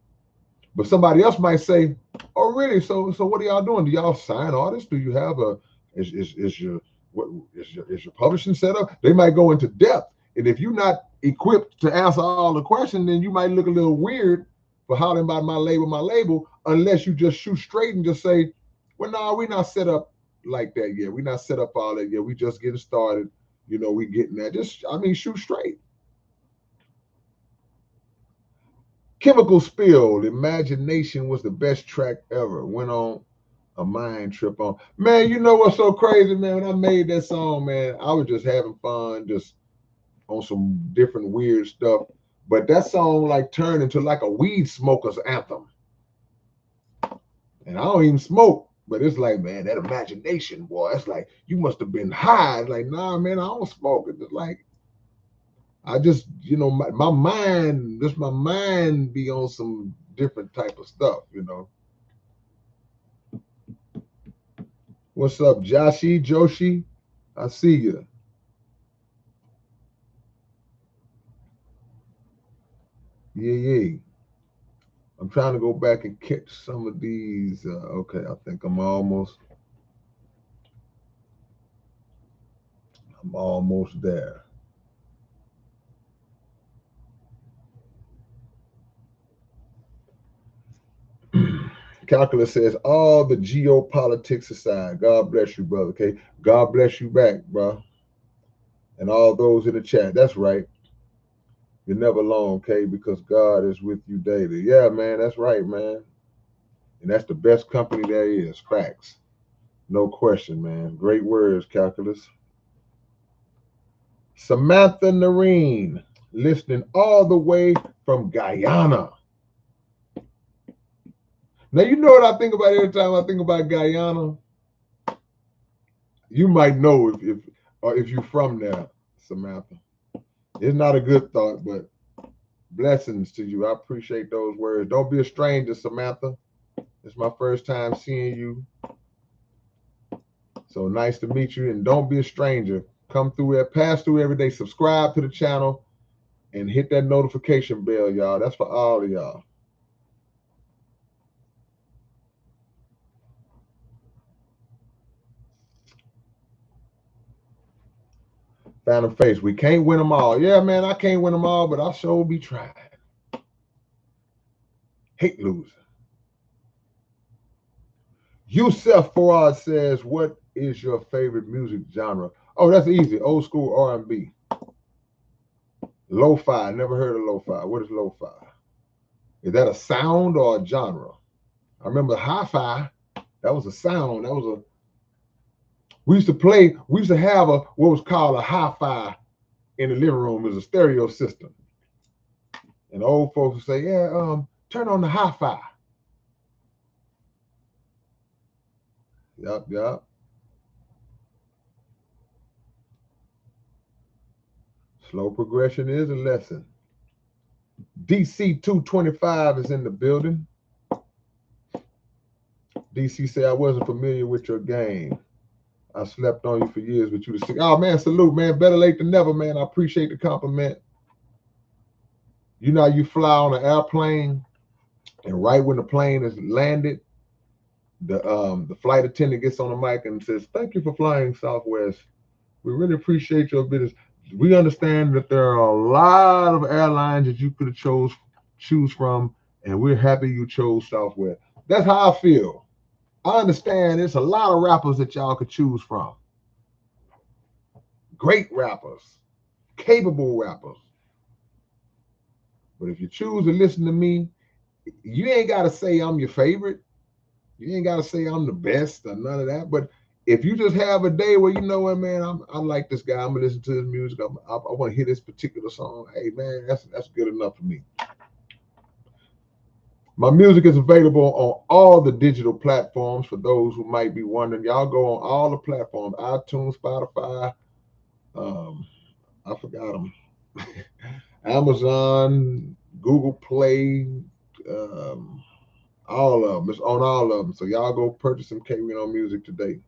But somebody else might say, "Oh, really? So what are y'all doing? Do y'all sign artists? Do you have is your publishing set up?" They might go into depth, and if you're not equipped to answer all the questions, then you might look a little weird for hollering about my label, unless you just shoot straight and just say, well, no, we're not set up like that yet. We're not set up all that yet. We just getting started. You know, we getting that. Just, I mean, shoot straight. Chemical Spill, Imagination was the best track ever. Went on a mind trip on. Man, you know what's so crazy, man? When I made that song, man, I was just having fun, just on some different weird stuff. But that song like turned into like a weed smoker's anthem. And I don't even smoke, but it's like, man, that imagination, boy, it's like you must have been high. It's like, nah, man, I don't smoke. It's just like I just, you know, my mind, just my mind be on some different type of stuff, you know. What's up, Joshi? I see you. Yeah. I'm trying to go back and catch some of these. Okay, I think I'm almost there. Calculus says, all the geopolitics aside, God bless you, brother. Okay, God bless you back, bro. And all those in the chat. That's right. You're never alone, okay? Because God is with you daily. Yeah, man, that's right, man. And that's the best company there is. Facts. No question, man. Great words, Calculus. Samantha Nareen, listening all the way from Guyana. Now, you know what I think about every time I think about Guyana? You might know if you're from there, Samantha. It's not a good thought, but blessings to you. I appreciate those words. Don't be a stranger, Samantha. It's my first time seeing you. So nice to meet you. And don't be a stranger. Come through here, pass through every day, subscribe to the channel, and hit that notification bell, y'all. That's for all of y'all. Phantom Face, we can't win them all. Yeah, man, I can't win them all, but I sure be trying. Hate losing. Yusef Fawad says, what is your favorite music genre? Oh, that's easy. Old school R&B. Lo-fi. Never heard of lo-fi. What is lo-fi? Is that a sound or a genre? I remember hi-fi. That was a sound. That was a. We used to have what was called a hi-fi in the living room. It was a stereo system. And old folks would say, yeah, turn on the hi-fi. Yep. Slow progression is a lesson. DC 225 is in the building. DC say, I wasn't familiar with your game. I slept on you for years, but you the sick. Oh, man, salute, man. Better late than never, man. I appreciate the compliment. You know, you fly on an airplane, and right when the plane is landed, the flight attendant gets on the mic and says, thank you for flying Southwest. We really appreciate your business. We understand that there are a lot of airlines that you could have choose from, and we're happy you chose Southwest. That's how I feel. I understand there's a lot of rappers that y'all could choose from. Great rappers, capable rappers. But if you choose to listen to me, you ain't got to say I'm your favorite. You ain't got to say I'm the best or none of that. But if you just have a day where you know what, man, I like this guy. I'm gonna listen to his music. I want to hear this particular song. Hey, man, that's good enough for me. My music is available on all the digital platforms. For those who might be wondering, y'all go on all the platforms: iTunes, Spotify. I forgot them. Amazon, Google Play. All of them. It's on all of them. So y'all go purchase some K-Rino music today.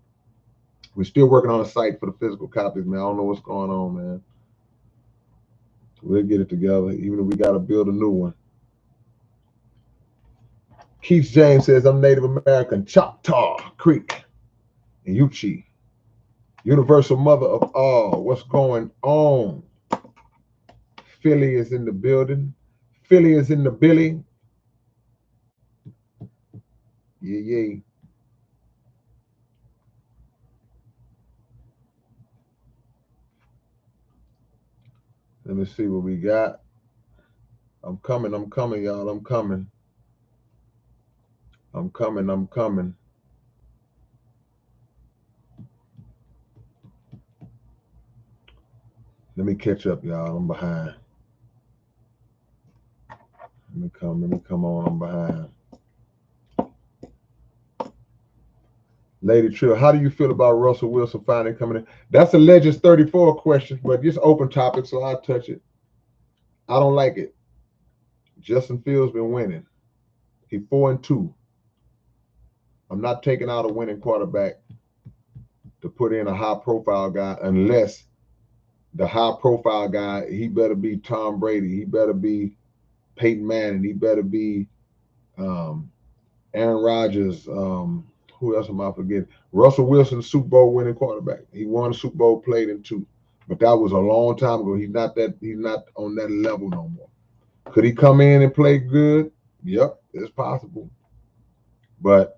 We're still working on a site for the physical copies, man. I don't know what's going on, man. We'll get it together, even if we got to build a new one. Keith James says, I'm Native American, Choctaw Creek, and Yuchi. Universal mother of all. What's going on? Philly is in the building. Philly is in the billy. Yeah, yeah. Let me see what we got. I'm coming, y'all. I'm coming. I'm coming, I'm coming. Let me catch up, y'all. I'm behind. Let me come on, I'm behind. Lady Trill, how do you feel about Russell Wilson finally coming in? That's a Legends 34 question, but it's open topic, so I'll touch it. I don't like it. Justin Fields been winning. He 4-2. I'm not taking out a winning quarterback to put in a high profile guy unless the high profile guy, he better be Tom Brady. He better be Peyton Manning. He better be Aaron Rodgers. Who else am I forgetting? Russell Wilson, Super Bowl winning quarterback. He won a Super Bowl, played in 2. But that was a long time ago. He's not on that level no more. Could he come in and play good? Yep, it's possible. But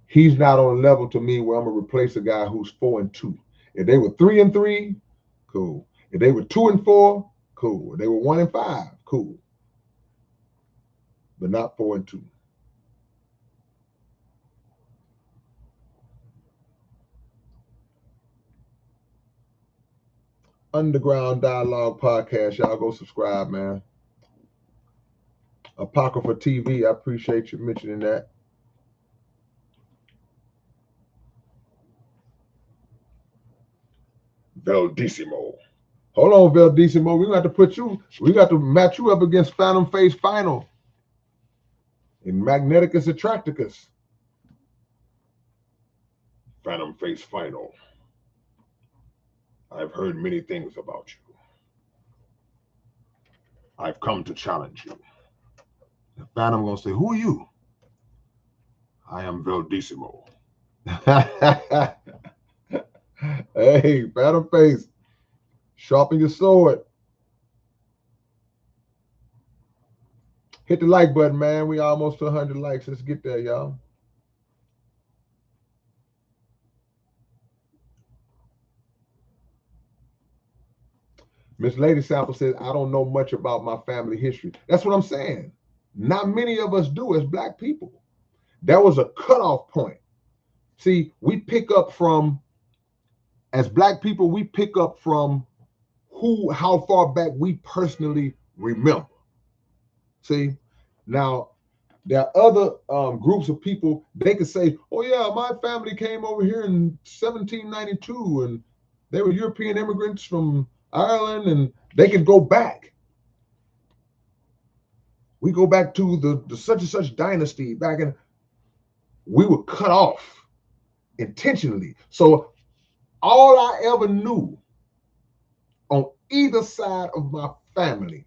he's not on a level to me where I'm gonna replace a guy who's 4-2. If they were 3-3, cool. If they were 2-4, cool. If they were 1-5, cool. But not 4-2. Underground Dialogue Podcast. Y'all go subscribe, man. Apocrypha TV. I appreciate you mentioning that. Veldissimo. Hold on, Veldissimo. We got to match you up against Phantom Face Final in Magneticus Attracticus. Phantom Face Final. I've heard many things about you. I've come to challenge you. The Phantom gonna say, who are you? I am Veldissimo. Hey, Phantom Face, sharpen your sword. Hit the like button, man. We almost to 100 likes. Let's get there, y'all. Miss Lady Sample says, I don't know much about my family history. That's what I'm saying. Not many of us do as Black people. That was a cutoff point. See, we pick up from, as Black people, we pick up from how far back we personally remember. See, now there are other groups of people, they could say, oh yeah, my family came over here in 1792 and they were European immigrants from Ireland, and they could go back. We go back to the such and such dynasty back in, we were cut off intentionally. So all I ever knew on either side of my family,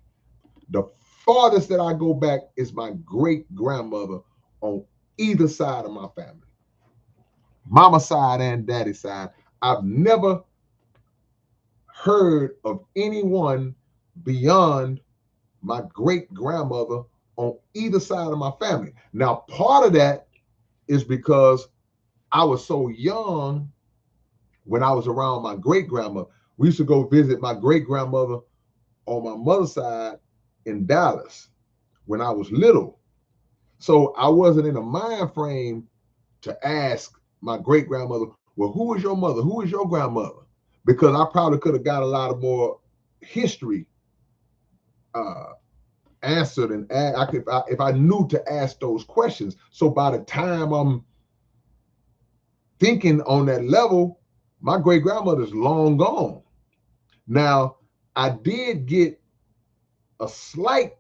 the farthest that I go back is my great grandmother on either side of my family. Mama side and daddy side. I've never heard of anyone beyond my great grandmother on either side of my family. Now, part of that is because I was so young when I was around my great grandmother. We used to go visit my great grandmother on my mother's side in Dallas when I was little. So I wasn't in a mind frame to ask my great grandmother, well, who is your mother? Who is your grandmother? Because I probably could have got a lot of more history answered, and if I knew to ask those questions. So by the time I'm thinking on that level, my great grandmother's long gone. Now, I did get a slight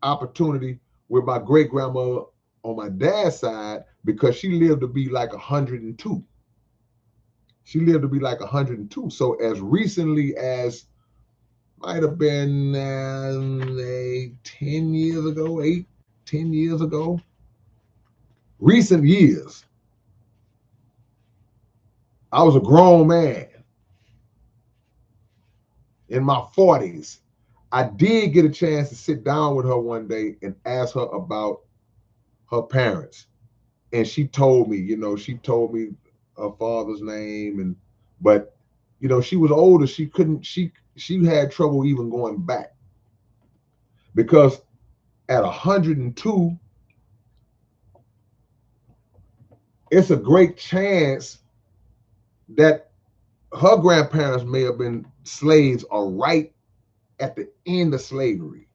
opportunity with my great grandmother on my dad's side because she lived to be like 102. She lived to be like 102. So as recently as might have been 10 years ago, 10 years ago, recent years, I was a grown man in my 40s. I did get a chance to sit down with her one day and ask her about her parents. And she told me, she told me her father's name, but she was older. She couldn't, she had trouble even going back because at 102, it's a great chance that her grandparents may have been slaves or right at the end of slavery.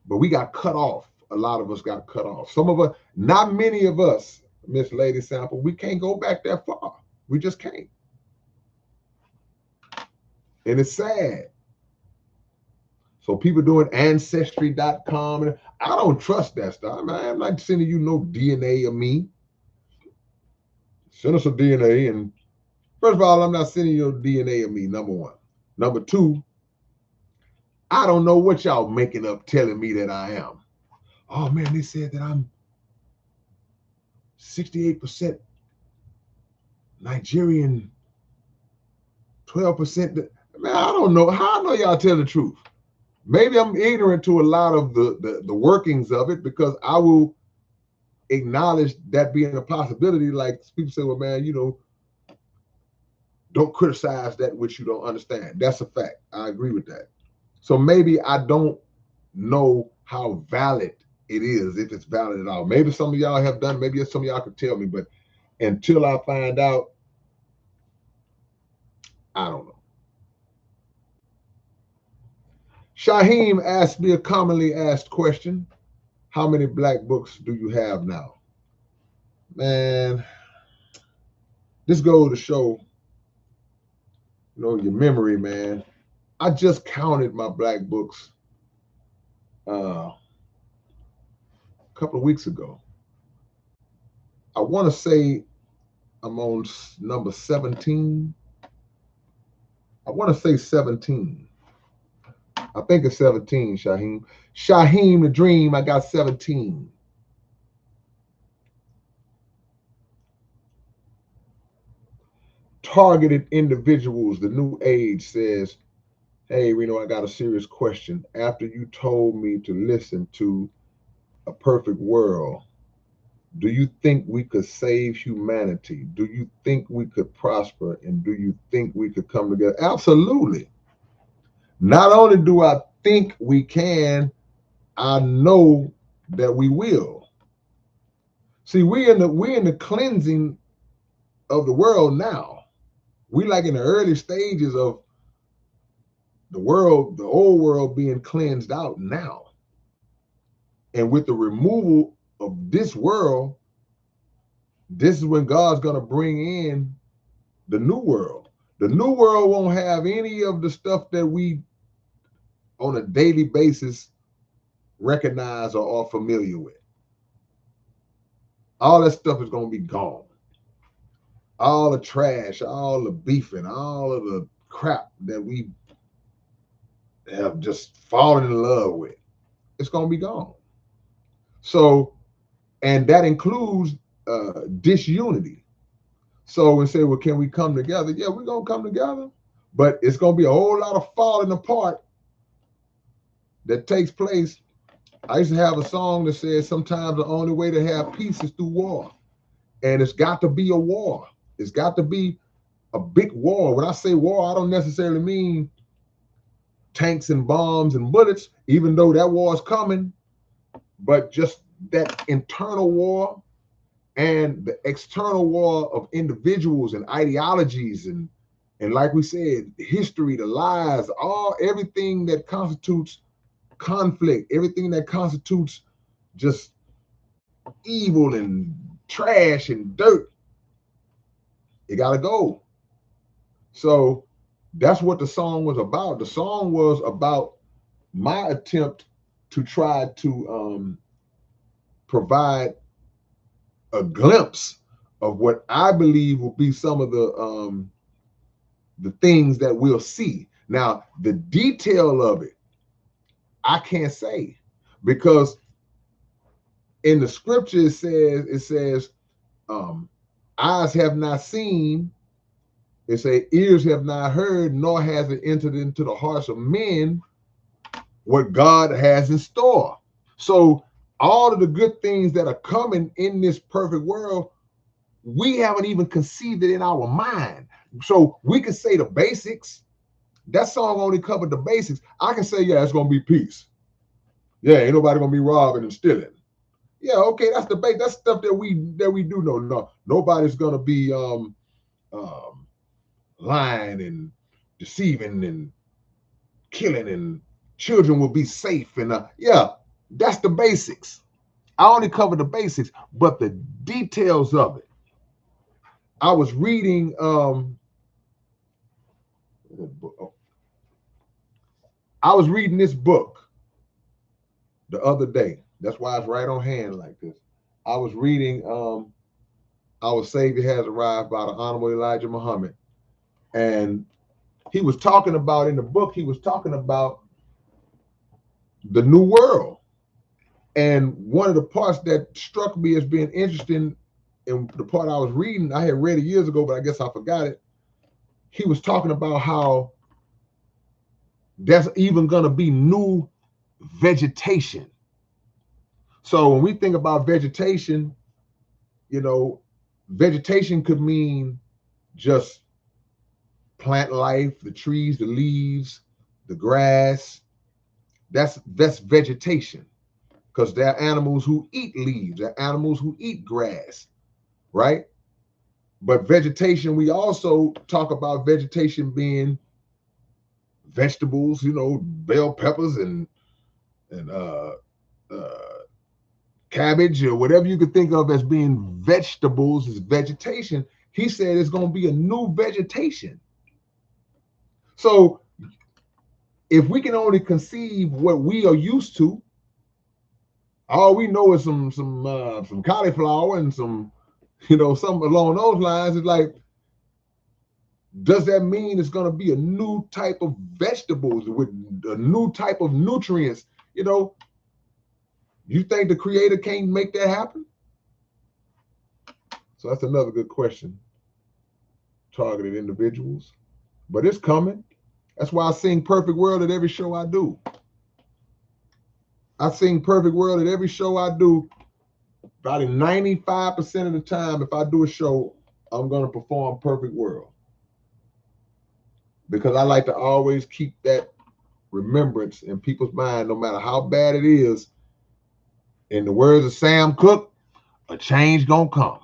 But we got cut off. A lot of us got cut off. Some of us, not many of us, Miss Lady Sample, we can't go back that far. We just can't. And it's sad. So people doing ancestry.com, and I don't trust that stuff. I'm not sending you no DNA of me. Send us a DNA, and first of all, I'm not sending you no DNA of me, number one. Number two, I don't know what y'all making up telling me that I am. Oh man, they said that I'm 68% Nigerian, 12%. Man, I don't know. How I know y'all tell the truth? Maybe I'm ignorant to a lot of the workings of it, because I will acknowledge that being a possibility. Like people say, well, man, don't criticize that which you don't understand. That's a fact. I agree with that. So maybe I don't know how valid it is, if it's valid at all. Maybe some of y'all have done, maybe some of y'all could tell me, but until I find out, I don't know. Shaheem asked me a commonly asked question. How many black books do you have now? Man, this goes to show, your memory, man. I just counted my black books a couple of weeks ago. I want to say I'm on number 17. I want to say 17. I think it's 17, Shaheem. Shaheem the Dream, I got 17. Targeted Individuals, the New Age says, hey, Reno, I got a serious question. After you told me to listen to A Perfect World, do you think we could save humanity? Do you think we could prosper? And do you think we could come together? Absolutely. Not only do I think we can, I know that we will. See, we're in the cleansing of the world now. We like in the early stages of the world, the old world being cleansed out now. And with the removal of this world, this is when God's going to bring in the new world. The new world won't have any of the stuff that we on a daily basis recognize or are familiar with. All that stuff is going to be gone. All the trash, all the beefing, all of the crap that we have just fallen in love with, it's going to be gone. So, and that includes disunity. So we say, well, can we come together? Yeah, we're going to come together, but it's going to be a whole lot of falling apart that takes place. I used to have a song that says sometimes the only way to have peace is through war. And it's got to be a war. It's got to be a big war. When I say war, I don't necessarily mean tanks and bombs and bullets, even though that war is coming, but just that internal war and the external war of individuals and ideologies and like we said, history, the lies, everything that constitutes conflict, everything that constitutes just evil and trash and dirt, it gotta go. So that's what the song was about. The song was about my attempt to try to provide a glimpse of what I believe will be some of the things that we'll see. Now, the detail of it, I can't say, because in the scripture it says eyes have not seen, It say, ears have not heard, nor has it entered into the hearts of men what God has in store. So all of the good things that are coming in this perfect world, we haven't even conceived it in our mind. So we can say the basics. That song only covered the basics. I can say, yeah, it's gonna be peace. Yeah, ain't nobody gonna be robbing and stealing. Yeah, okay, that's the base. That's stuff that we do know. No, nobody's gonna be um lying and deceiving and killing, and children will be safe. And yeah, that's the basics. I only cover the basics, but the details of it. I was reading this book the other day. That's why it's right on hand like this. I was reading Our Savior Has Arrived by the Honorable Elijah Muhammad. And he was talking about, in the book, he was talking about the new world. And one of the parts that struck me as being interesting, in the part I was reading, I had read it years ago, but I guess I forgot it. He was talking about how there's even going to be new vegetation. So when we think about vegetation, you know, vegetation could mean just plant life, the trees, the leaves, the grass. That's vegetation, because there are animals who eat leaves, there are animals who eat grass, right? But vegetation, we also talk about vegetation being vegetables, bell peppers and uh, cabbage, or whatever you could think of as being vegetables is vegetation. He said it's going to be a new vegetation. So if we can only conceive what we are used to, all we know is some cauliflower and some, something along those lines. It's like, does that mean it's going to be a new type of vegetables with a new type of nutrients? You think the creator can't make that happen? So that's another good question. Targeted individuals. But it's coming. That's why I sing Perfect World at every show I do. I sing Perfect World at every show I do. About 95% of the time, if I do a show, I'm going to perform Perfect World. Because I like to always keep that remembrance in people's mind, no matter how bad it is. In the words of Sam Cooke, a change gonna come.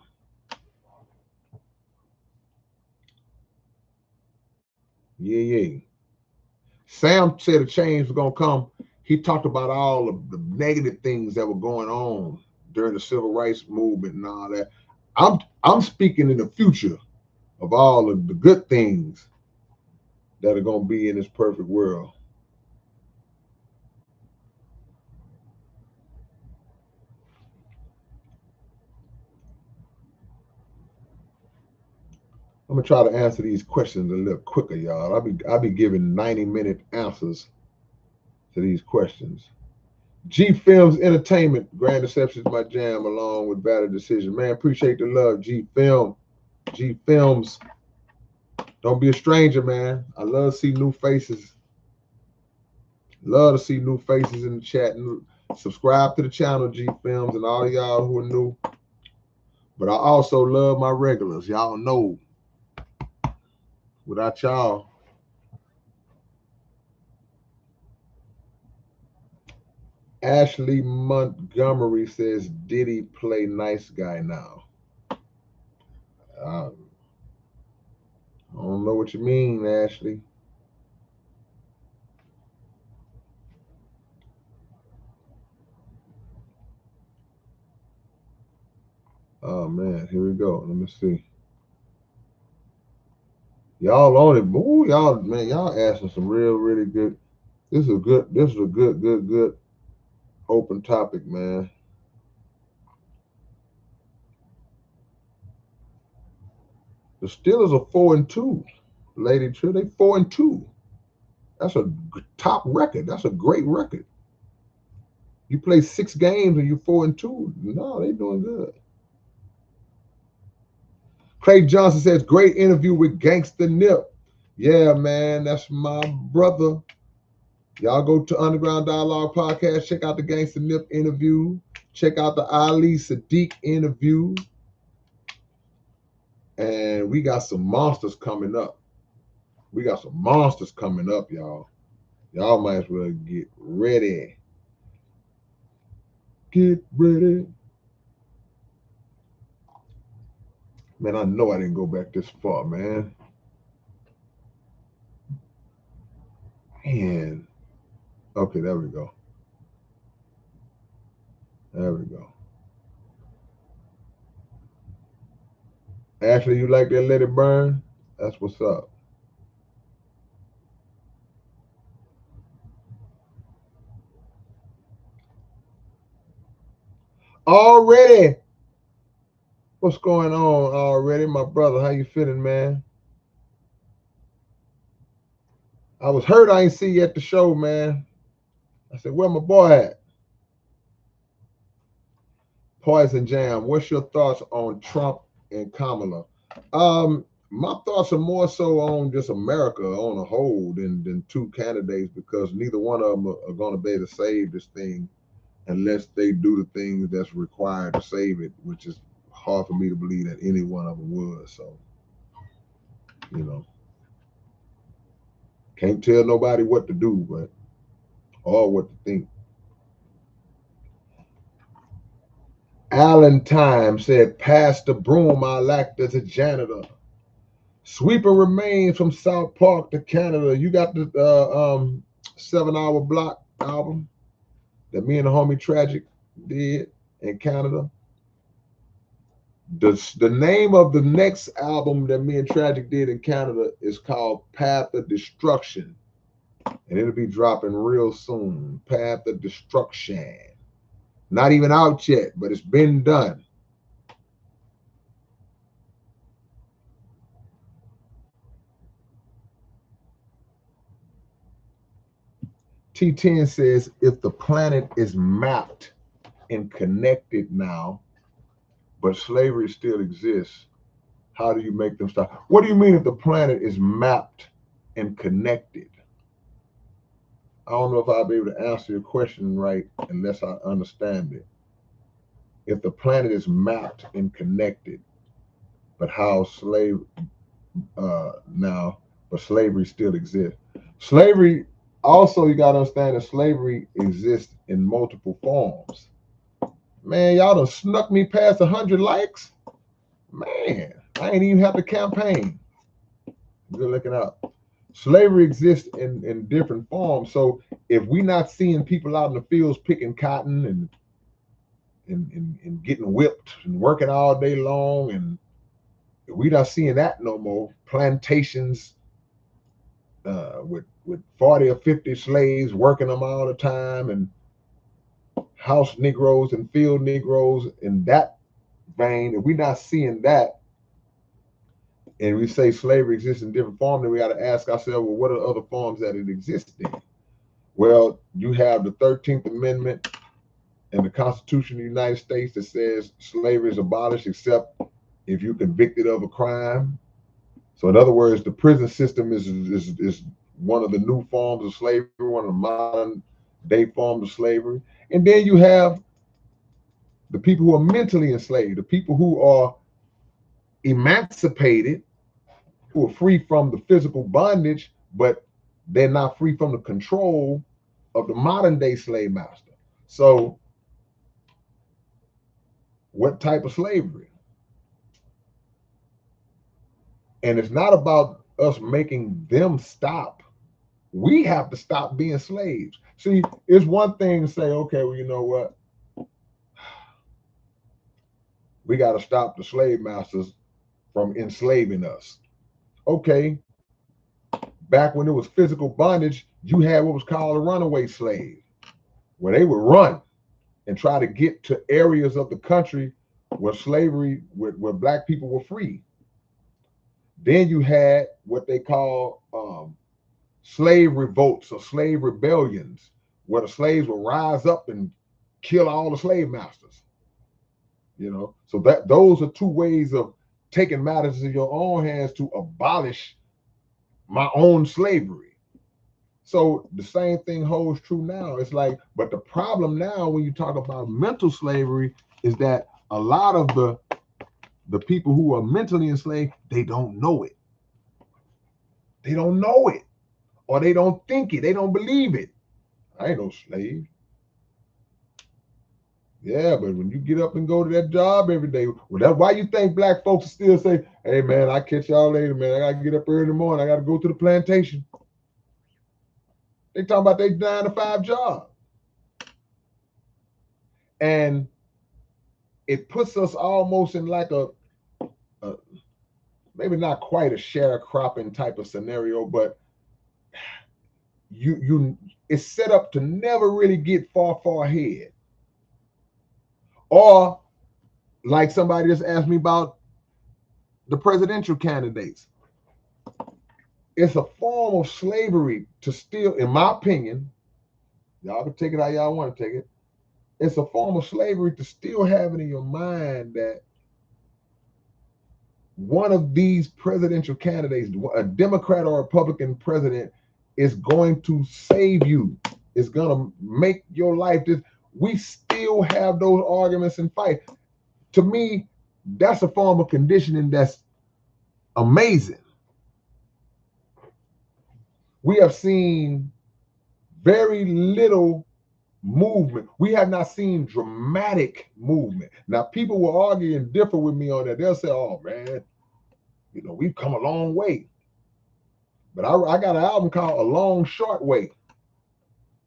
Yeah. Sam said a change was gonna come. He talked about all of the negative things that were going on during the civil rights movement and all that. I'm speaking in the future of all of the good things that are gonna be in this perfect world. I'm gonna try to answer these questions a little quicker, y'all. I'll be giving 90-minute answers to these questions. G Films Entertainment, Grand Deception is my jam, along with Better Decision. Man, appreciate the love, G Films. Don't be a stranger, man. I love to see new faces. Love to see new faces in the chat. And subscribe to the channel, G Films, and all of y'all who are new. But I also love my regulars. Y'all know, without y'all, Ashley Montgomery says, did he play nice guy now? I don't know what you mean, Ashley. Oh man, here we go. Let me see. Y'all on it. Ooh, y'all, man, y'all asking some really good. This is a good open topic, man. The Steelers are 4-2. Lady True, they 4-2. That's a top record. That's a great record. You play 6 games and you're 4-2. No, they doing good. Clay Johnson says, great interview with Gangsta Nip. Yeah, man, that's my brother. Y'all go to Underground Dialogue Podcast, check out the Gangsta Nip interview, check out the Ali Sadiq interview, and we got some monsters coming up. We got some monsters coming up, y'all. Y'all might as well get ready. Get ready. Man, I know I didn't go back this far, man. Man. Okay, there we go. There we go. Ashley, you like that Let It Burn? That's what's up. Already. What's going on already, my brother? How you feeling, man? I was hurt I ain't see you at the show, man. I said, where my boy at? Poison Jam, what's your thoughts on Trump and Kamala? My thoughts are more so on just America on a whole than two candidates, because neither one of them are going to be able to save this thing unless they do the things that's required to save it, which is hard for me to believe that any one of them would. So, you know, can't tell nobody what to do, but or what to think. Alan Time said, pass the broom, I'll act as a janitor. Sweeping remains from South Park to Canada. You got the 7-hour block album that me and the homie Tragic did in Canada. The name of the next album that me and Tragic did in Canada is called Path of Destruction. And it'll be dropping real soon. Path of Destruction. Not even out yet, but it's been done. T10 says, if the planet is mapped and connected now, but slavery still exists, how do you make them stop? What do you mean if the planet is mapped and connected? I don't know if I'll be able to answer your question right unless I understand it. If the planet is mapped and connected, but how now, but slavery still exists. Slavery, also you gotta understand that slavery exists in multiple forms. Man, y'all done snuck me past 100 likes. Man, I ain't even have to campaign. Good looking up. Slavery exists in different forms. So if we're not seeing people out in the fields picking cotton and getting whipped and working all day long, and we're not seeing that no more, plantations with 40 or 50 slaves working them all the time, and house Negroes and field Negroes in that vein, if we're not seeing that, and we say slavery exists in different forms, then we got to ask ourselves, well, what are the other forms that it exists in? Well, you have the 13th Amendment and the Constitution of the United States that says slavery is abolished except if you're convicted of a crime. So in other words, the prison system is one of the new forms of slavery, one of the modern day forms of slavery. And then you have the people who are mentally enslaved, the people who are emancipated, who are free from the physical bondage, but they're not free from the control of the modern day slave master. So what type of slavery? And it's not about us making them stop. We have to stop being slaves. See, it's one thing to say, okay, well, you know what? We got to stop the slave masters from enslaving us. Okay, back when it was physical bondage, you had what was called a runaway slave, where they would run and try to get to areas of the country where slavery, where black people were free. Then you had what they call slave revolts or slave rebellions, where the slaves would rise up and kill all the slave masters. You know, so that those are two ways of taking matters in your own hands to abolish my own slavery. So the same thing holds true now. It's like, but the problem now when you talk about mental slavery is that a lot of the people who are mentally enslaved, they don't know it. They don't know it, or they don't think it. They don't believe it. I ain't no slave. Yeah, but when you get up and go to that job every day, well, that's why you think black folks still say, "Hey, man, I catch y'all later, man. I gotta get up early in the morning. I gotta go to the plantation." They talking about they 9 to 5 job, and it puts us almost in like a maybe not quite a sharecropping type of scenario, but you it's set up to never really get far ahead. Or like somebody just asked me about the presidential candidates. It's a form of slavery to still, in my opinion, y'all can take it how y'all want to take it. It's a form of slavery to still have it in your mind that one of these presidential candidates, a Democrat or Republican president, is going to save you. It's going to make your life this. We still have those arguments and fight. To me, that's a form of conditioning that's amazing. We have seen very little movement. We have not seen dramatic movement. Now, people will argue and differ with me on that. They'll say, "Oh man, we've come a long way." But I got an album called A Long Short Way.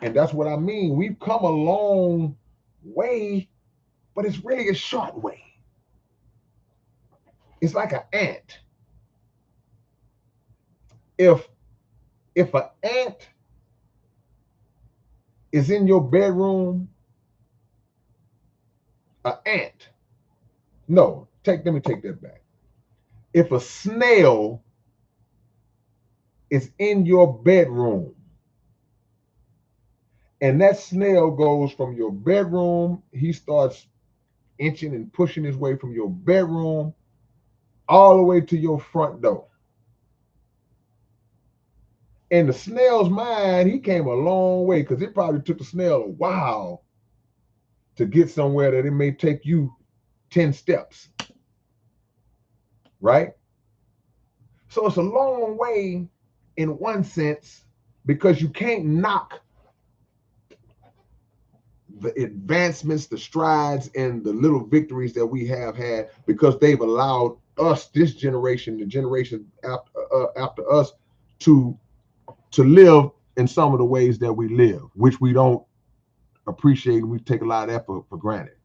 And that's what I mean. We've come a long way, but it's really a short way. It's like an ant. If an ant is in your bedroom, let me take that back. If a snail is in your bedroom, and that snail goes from your bedroom, he starts inching and pushing his way from your bedroom all the way to your front door. In the snail's mind, he came a long way because it probably took the snail a while to get somewhere that it may take you 10 steps. Right? So it's a long way in one sense because you can't knock the advancements, the strides, and the little victories that we have had because they've allowed us, this generation, the generation after us, to live in some of the ways that we live, which we don't appreciate and we take a lot of effort for granted.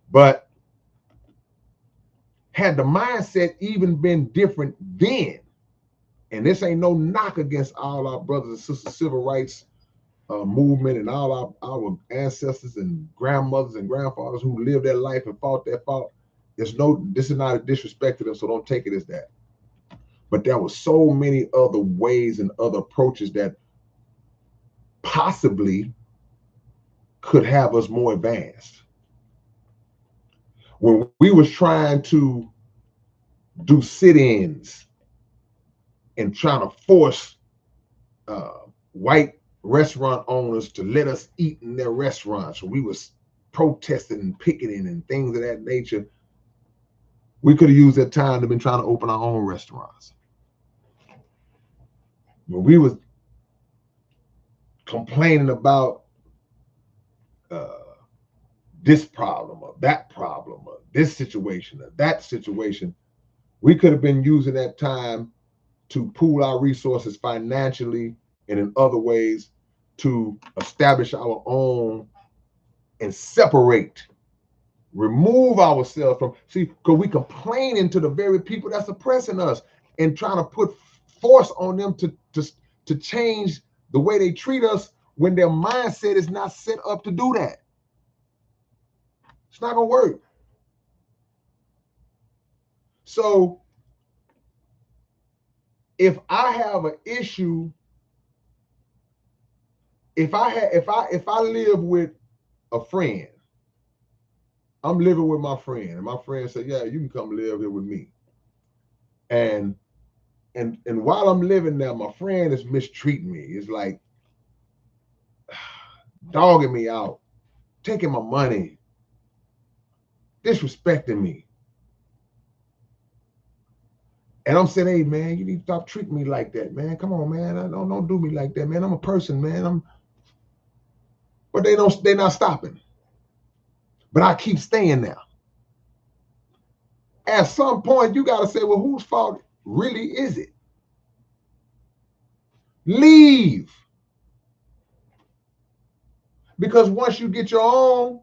But had the mindset even been different then, and this ain't no knock against all our brothers and sisters, civil rights movement and all our ancestors and grandmothers and grandfathers who lived their life and fought their fight. This is not a disrespect to them, so don't take it as that. But there were so many other ways and other approaches that possibly could have us more advanced. When we was trying to do sit-ins and trying to force white restaurant owners to let us eat in their restaurants, we was protesting and picketing and things of that nature, we could have used that time to been trying to open our own restaurants. When we was complaining about this problem or that problem or this situation or that situation, we could have been using that time to pool our resources financially and in other ways to establish our own and separate, remove ourselves from, because we complaining to the very people that's oppressing us and trying to put force on them to change the way they treat us when their mindset is not set up to do that. It's not gonna work. So if I have an issue, if I live with a friend I'm living with my friend, and my friend said, yeah, you can come live here with me. And while I'm living there, my friend is mistreating me. It's like dogging me out, taking my money, disrespecting me. And I'm saying, hey man, you need to stop treating me like that, man. Come on, man. Don't do me like that, man. I'm a person, man. But they're not stopping. But I keep staying there. At some point, you gotta say, well, whose fault really is it? Leave. Because once you get your own,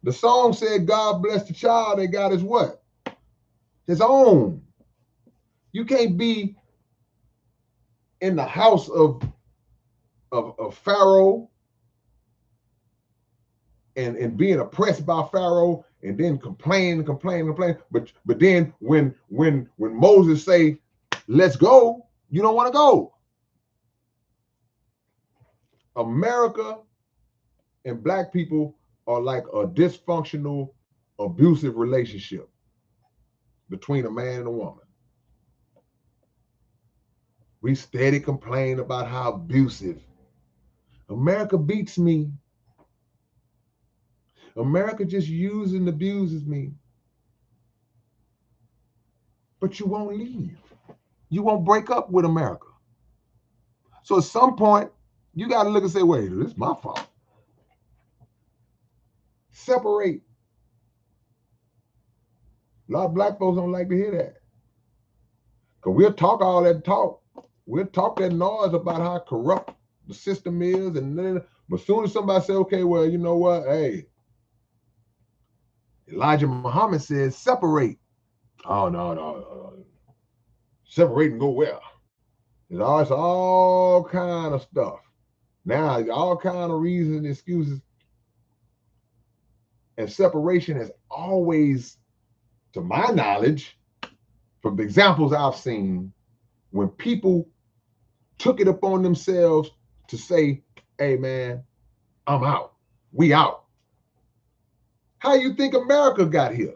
the song said, God bless the child that got his what? His own. You can't be in the house of Pharaoh and being oppressed by Pharaoh and then complain. But then when Moses say, let's go, you don't want to go. America and black people are like a dysfunctional, abusive relationship between a man and a woman. We steady complain about how abusive. America beats me. America just uses and abuses me. But you won't leave. You won't break up with America. So at some point, you got to look and say, wait, this is my fault. Separate. A lot of black folks don't like to hear that. Because we'll talk all that talk. We'll talk that noise about how corrupt the system is. And then, but as soon as somebody say, okay, well, you know what? Hey, Elijah Muhammad says, separate. Oh, no. Separate and go where? It's all kind of stuff. Now, all kind of reasons and excuses. And separation has always, to my knowledge, from the examples I've seen, when people took it upon themselves to say, hey, man, I'm out. We out. How you think America got here?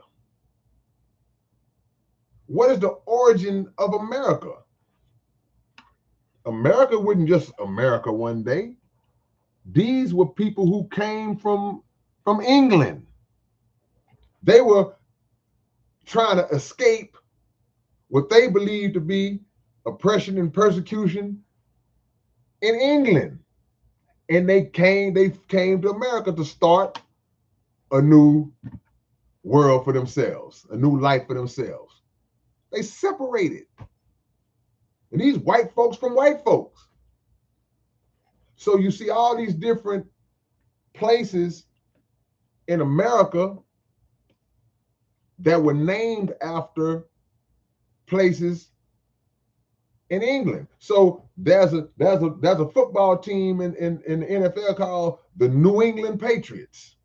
What is the origin of America? America wasn't just America one day. These were people who came from England. They were trying to escape what they believed to be oppression and persecution in England. And they came to America to start a new world for themselves, a new life for themselves. They separated. And these white folks from white folks. So you see all these different places in America that were named after places in England. So there's a football team in the NFL called the New England Patriots.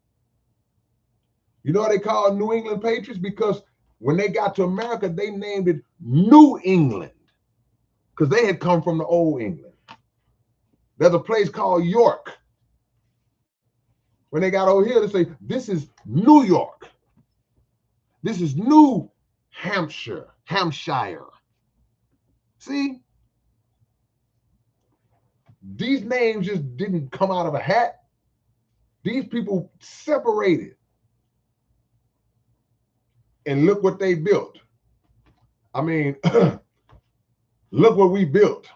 You know what they call New England Patriots? Because when they got to America, they named it New England because they had come from the old England. There's a place called York. When they got over here, they say, this is New York. This is New Hampshire. See? These names just didn't come out of a hat. These people separated. And look what they built. I mean, look what we built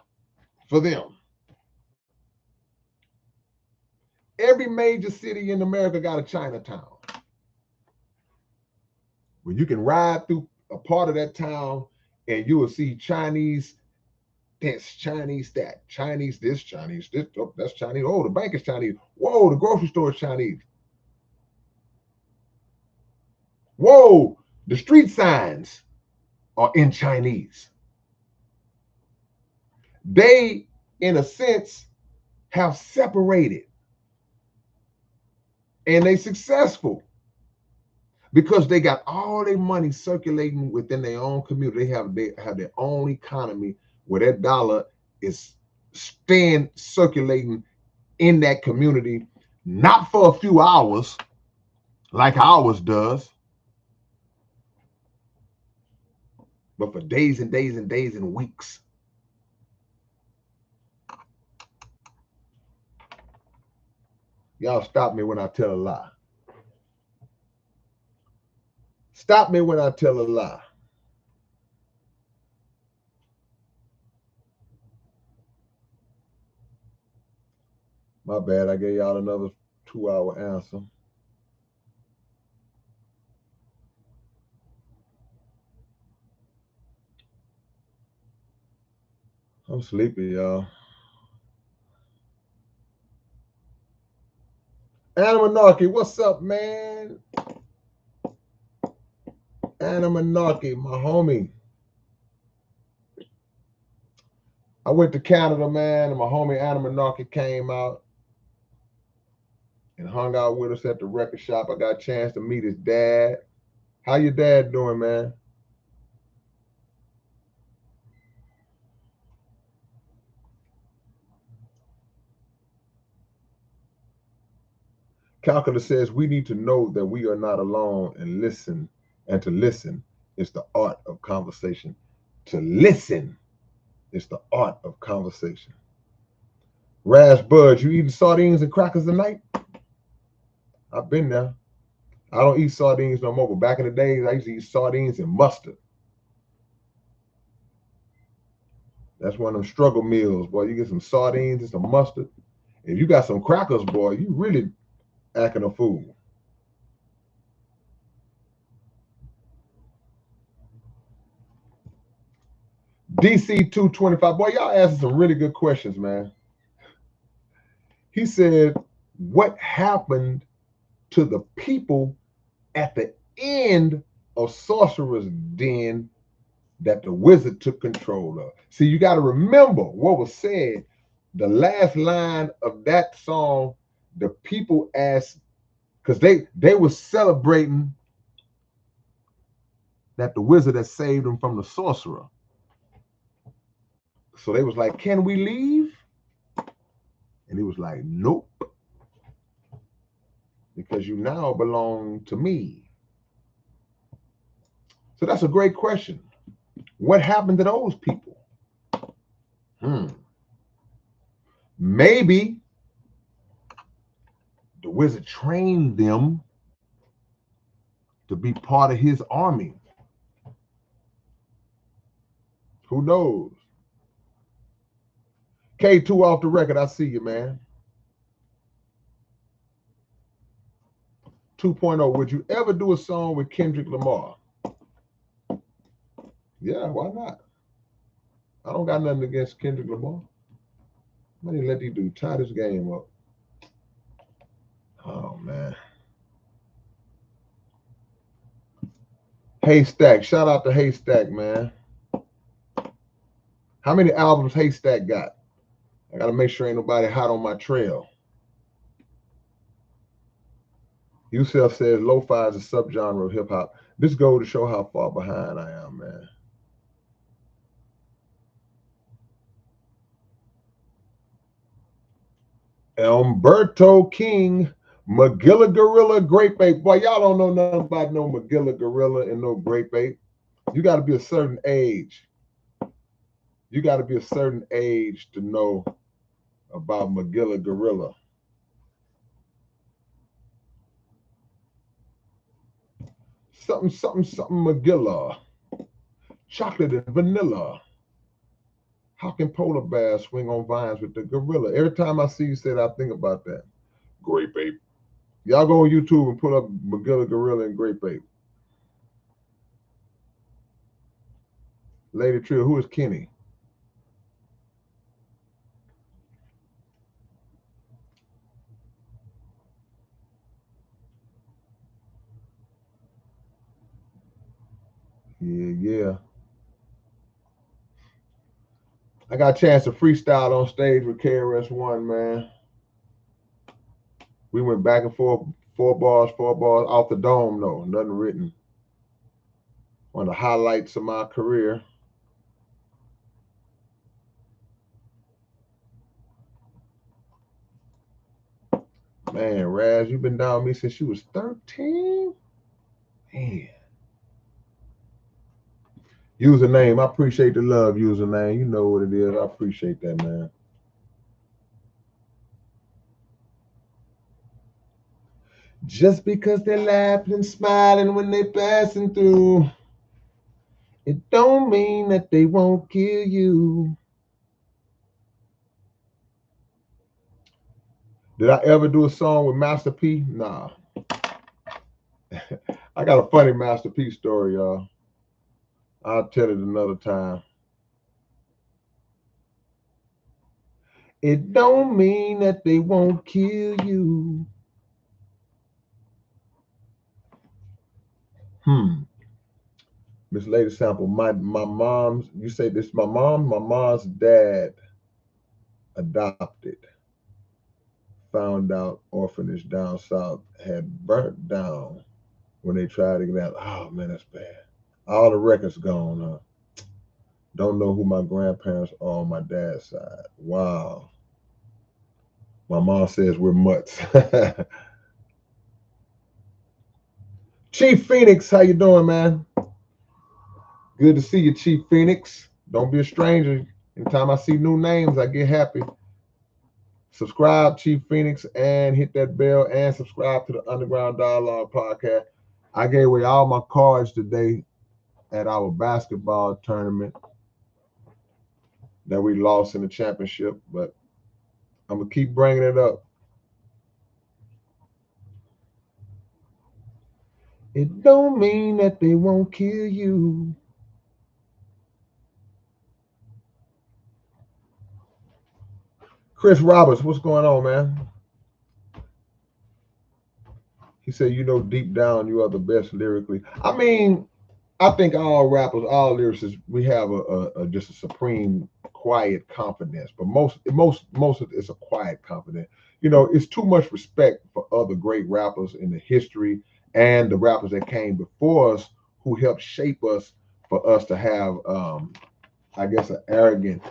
for them. Every major city in America got a Chinatown. Where you can ride through a part of that town and you will see Chinese this, Chinese that, Chinese this, Chinese this, oh, that's Chinese. Oh, the bank is Chinese. Whoa, the grocery store is Chinese. Whoa, the street signs are in Chinese. They, in a sense, have separated. And they successful because they got all their money circulating within their own community. They have their own economy where that dollar is staying circulating in that community, not for a few hours, like ours does. But for days and days and days and weeks. Y'all stop me when I tell a lie. Stop me when I tell a lie. My bad, I gave y'all another 2-hour answer. I'm sleepy, y'all. Anamanarchy, what's up, man? Anamanarchy, my homie. I went to Canada, man, and my homie Anamanarchy came out and hung out with us at the record shop. I got a chance to meet his dad. How your dad doing, man? Calcutta says we need to know that we are not alone and listen. And to listen is the art of conversation. To listen is the art of conversation. Raz Bud, you eating sardines and crackers tonight? I've been there. I don't eat sardines no more, but back in the days, I used to eat sardines and mustard. That's one of them struggle meals, boy. You get some sardines and some mustard. If you got some crackers, boy, you really acting a fool. DC 225, boy, y'all asking some really good questions, man. He said, what happened to the people at the end of Sorcerer's Den that the wizard took control of? See, you got to remember what was said. The last line of that song, the people asked, because they were celebrating that the wizard had saved them from the sorcerer. So they was like, can we leave? And he was like, nope, because you now belong to me. So that's a great question. What happened to those people? Maybe the wizard trained them to be part of his army. Who knows? K2 off the record, I see you, man. 2.0, would you ever do a song with Kendrick Lamar? Yeah, why not? I don't got nothing against Kendrick Lamar. I need to let these dudes tie this game up. Oh, man. Haystack, shout out to Haystack, man. How many albums Haystack got? I got to make sure ain't nobody hot on my trail. Yusef says lo-fi is a subgenre of hip-hop. This goes to show how far behind I am, man. Umberto King, Magilla Gorilla, Grape Ape. Boy, y'all don't know nothing about no Magilla Gorilla and no Grape Ape. You got to be a certain age. You got to be a certain age to know about Magilla Gorilla. Something, something, something Magilla. Chocolate and vanilla. How can polar bears swing on vines with the gorilla? Every time I see you say that, I think about that. Grape Ape. Y'all go on YouTube and pull up Magilla Gorilla and Grape Ape. Lady Trill, who is Kenny? Yeah. I got a chance to freestyle on stage with KRS-One, man. We went back and forth, four bars off the dome, though, nothing written. One of the highlights of my career. Man, Raz, you've been down with me since you was 13? Man. Username, I appreciate the love, username. You know what it is. I appreciate that, man. Just because they're laughing and smiling when they're passing through, it don't mean that they won't kill you. Did I ever do a song with Master P? Nah. I got a funny Master P story, y'all. I'll tell it another time. It don't mean that they won't kill you. Miss Lady Sample, my mom's, you say this, my mom's dad adopted, found out orphanage down south had burnt down when they tried to get out. Oh man, that's bad. All the records gone, huh? Don't know who my grandparents are on my dad's side. Wow. My mom says we're mutts. Chief Phoenix, how you doing, man? Good to see you, Chief Phoenix. Don't be a stranger. Anytime I see new names, I get happy. Subscribe, Chief Phoenix, and hit that bell and subscribe to the Underground Dialogue podcast. I gave away all my cards today at our basketball tournament that we lost in the championship, but I'm going to keep bringing it up. It don't mean that they won't kill you. Chris Roberts, what's going on, man? He said, you know, deep down, you are the best lyrically. I mean, I think all rappers, all lyricists, we have a just a supreme quiet confidence, but most of it's a quiet confidence. You know, it's too much respect for other great rappers in the history and the rappers that came before us who helped shape us for us to have, I guess, an arrogant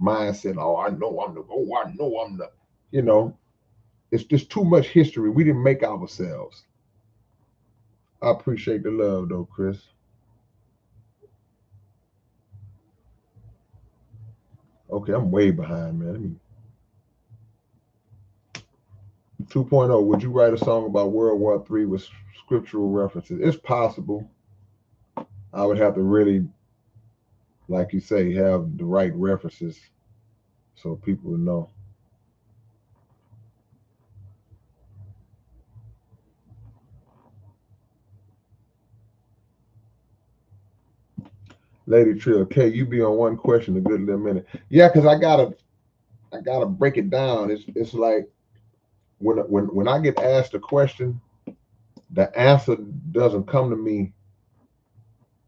mindset. Oh, I know I'm the. Oh, I know I'm the. You know, it's just too much history. We didn't make ourselves. I appreciate the love, though, Chris. Okay, I'm way behind, man. Let me 2.0, would you write a song about World War III with scriptural references? It's possible. I would have to really, like you say, have the right references so people would know. Lady Trill, K, you be on one question a good little minute. Yeah, because I gotta break it down. It's like when I get asked a question, the answer doesn't come to me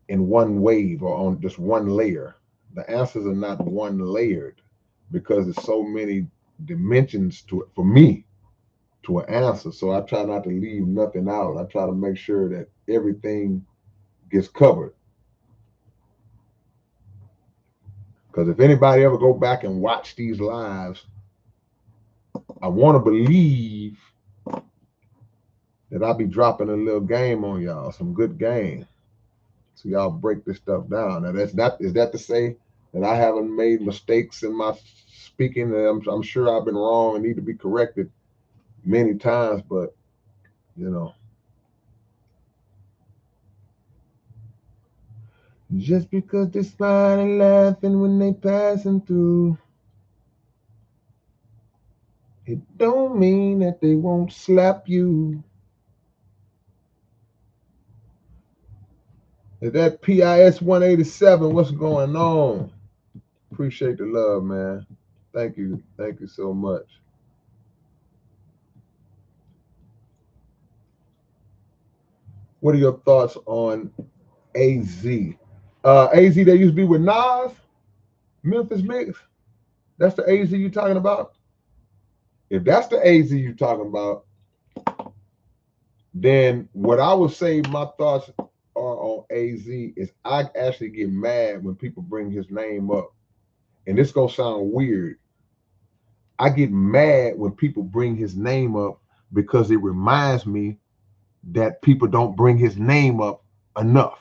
in one wave or on just one layer. The answers are not one layered because there's so many dimensions to it for me to an answer. So I try not to leave nothing out. I try to make sure that everything gets covered. Because if anybody ever go back and watch these lives, I want to believe that I'll be dropping a little game on y'all, some good game. So y'all break this stuff down. Now that's not is that to say that I haven't made mistakes in my speaking? I'm sure I've been wrong and need to be corrected many times, but you know, just because they're smiling and laughing when they passing through, it don't mean that they won't slap you. Is that PIS 187? What's going on? Appreciate the love, man. Thank you. Thank you so much. What are your thoughts on AZ? AZ that used to be with Nas, Memphis Mix. That's the AZ you talking about? If that's the AZ you talking about, then what I would say my thoughts are on AZ is I actually get mad when people bring his name up. And this gonna sound weird. I get mad when people bring his name up because it reminds me that people don't bring his name up enough.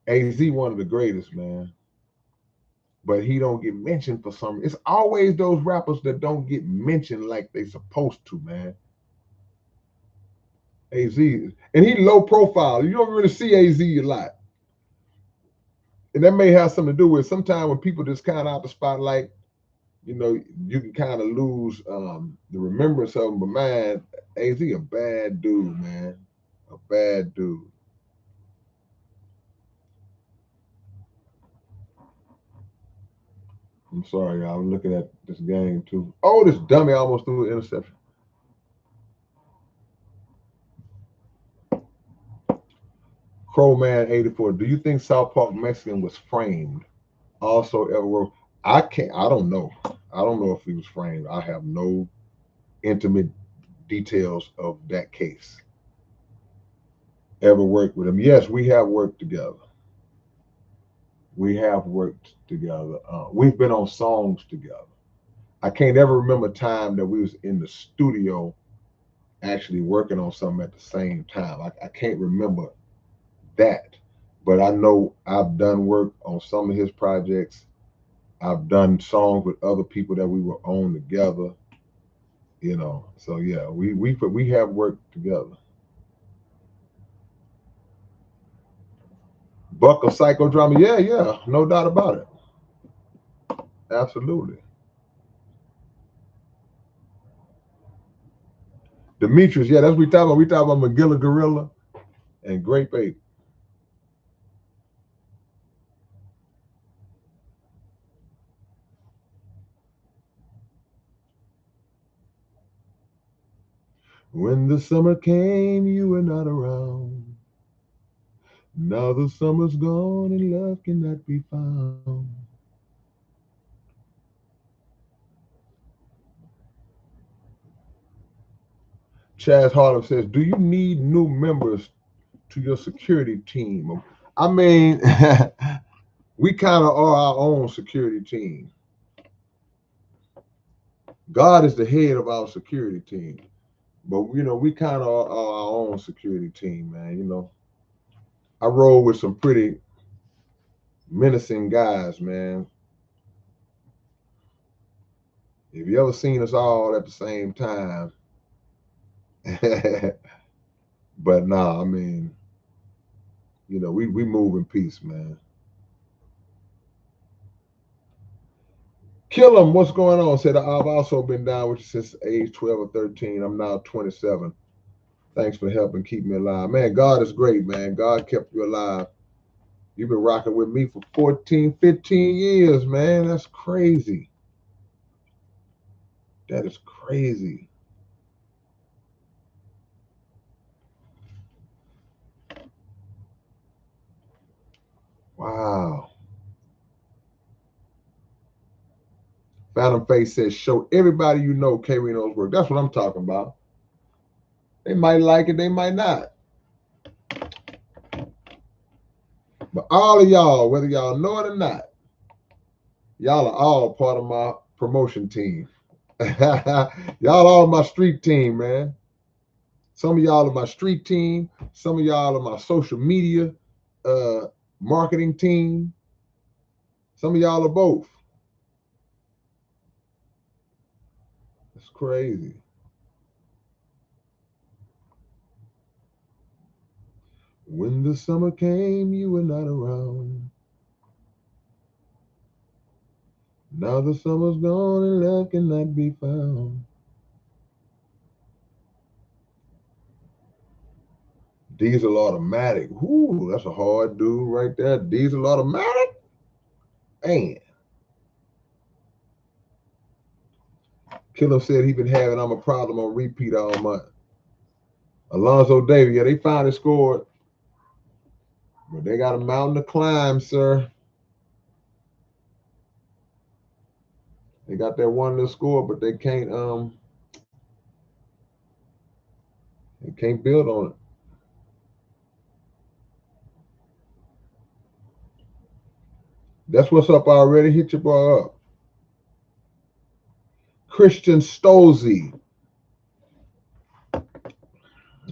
AZ, one of the greatest, man. But he don't get mentioned for some. It's always those rappers that don't get mentioned like they supposed to, man. AZ, and he low profile. You don't really see AZ a lot. And that may have something to do with sometimes when people just kind of out the spotlight, you know, you can kind of lose the remembrance of him. But man, AZ a bad dude, man. A bad dude. I'm sorry, y'all. I'm looking at this game too. Oh, this dummy almost threw an interception. Crowman 84. Do you think South Park Mexican was framed? Also ever wrote? I can't. I don't know. I don't know if he was framed. I have no intimate details of that case. Ever worked with him? Yes, we have worked together. We have worked together. We've been on songs together. I can't ever remember a time that we was in the studio actually working on something at the same time. I can't remember that, but I know I've done work on some of his projects. I've done songs with other people that we were on together, you know. So yeah, we have worked together. Buck of psychodrama, yeah, no doubt about it. Absolutely. Demetrius, yeah, that's what we talk about. We talk about Magilla Gorilla and Grape Ape. When the summer came, you were not around. Now the summer's gone and love cannot be found. Chaz Harlem says, do you need new members to your security team? I mean, we kind of are our own security team. God is the head of our security team. But, you know, we kind of are our own security team, man. You know, I roll with some pretty menacing guys, man. If you ever seen us all at the same time, but nah, I mean, you know, we move in peace, man. Kill 'em, what's going on? Said I've also been down with you since age 12 or 13. I'm now 27. Thanks for helping keep me alive. Man, God is great, man. God kept you alive. You've been rocking with me for 14, 15 years, man. That's crazy. That is crazy. Wow. Phantom Face says, show everybody you know K-Rino's work. That's what I'm talking about. They might like it, they might not. But all of y'all, whether y'all know it or not, y'all are all part of my promotion team. Y'all all my street team, man. Some of y'all are my street team. Some of y'all are my social media uh, marketing team. Some of y'all are both. It's crazy. When the summer came, you were not around. Now the summer's gone and love cannot be found. Diesel automatic. Ooh, that's a hard dude right there. Diesel automatic. Man. Killer said he been having I'm a problem on repeat all month. Alonzo Davis, yeah, they finally scored. But they got a mountain to climb, sir. They got that one to score, but they can't build on it. That's what's up already. Hit your boy up. Christian Stolze.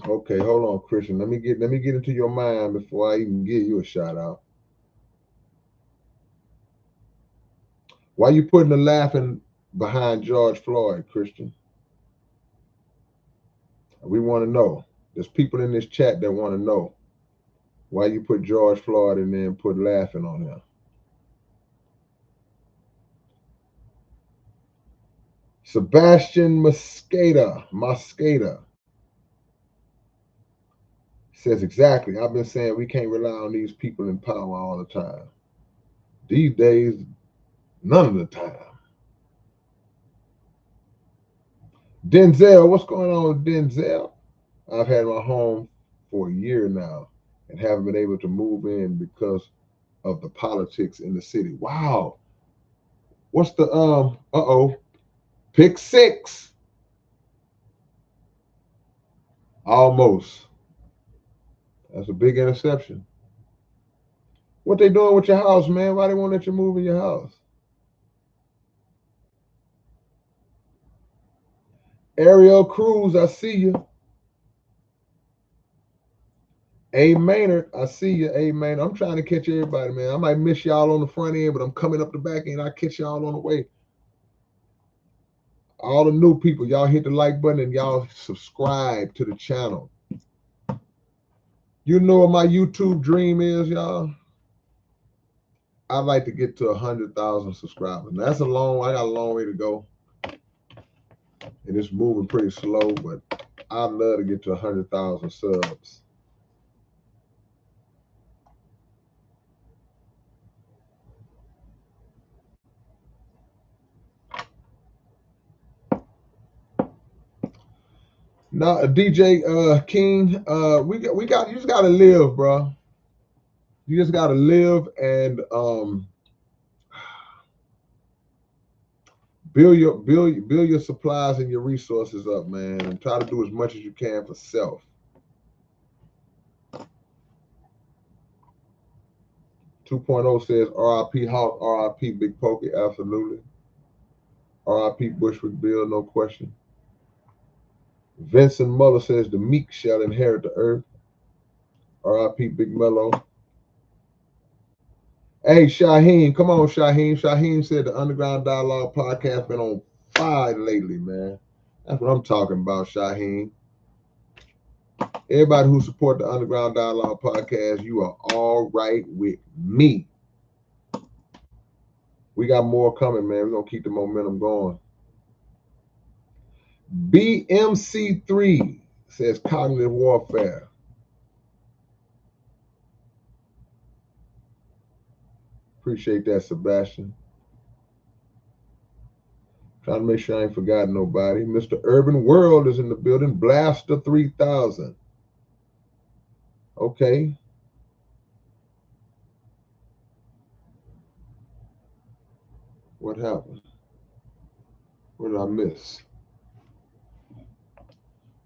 Okay, hold on, Christian. Let me get into your mind before I even give you a shout out. Why you putting the laughing behind George Floyd, Christian? We want to know. There's people in this chat that want to know why you put George Floyd and then put laughing on him. Sebastian Mosqueda says exactly. I've been saying we can't rely on these people in power all the time. These days, none of the time. Denzel, what's going on with Denzel? I've had my home for a year now and haven't been able to move in because of the politics in the city. Wow. What's the pick six? Almost. That's a big interception. What they doing with your house, man? Why they won't let you move in your house? Ariel Cruz, I see you. A Maynard, I see you. A Maynard, I'm trying to catch everybody, man. I might miss y'all on the front end, but I'm coming up the back end. I catch y'all on the way. All the new people, y'all hit the like button and y'all subscribe to the channel. You know what my YouTube dream is, y'all? I'd like to get to 100,000 subscribers. Now, I got a long way to go. And it's moving pretty slow, but I'd love to get to 100,000 subs. Now, DJ King, we got you just gotta live, bro. You just gotta live and build your supplies and your resources up, man, and try to do as much as you can for self. Two point oh says RIP Hawk, RIP Big Pokey, absolutely. RIP Bushwick Bill, no question. Vincent Muller says the meek shall inherit the earth. RIP Big Mello. Hey, Shaheen, come on, Shaheen. Shaheen said the Underground Dialogue podcast been on fire lately, man. That's what I'm talking about, Shaheen. Everybody who support the Underground Dialogue podcast, you are all right with me. We got more coming, man. We're going to keep the momentum going. BMC3 says cognitive warfare. Appreciate that, Sebastian. Trying to make sure I ain't forgotten nobody. Mr. Urban World is in the building. Blaster 3000. Okay. What happened? What did I miss?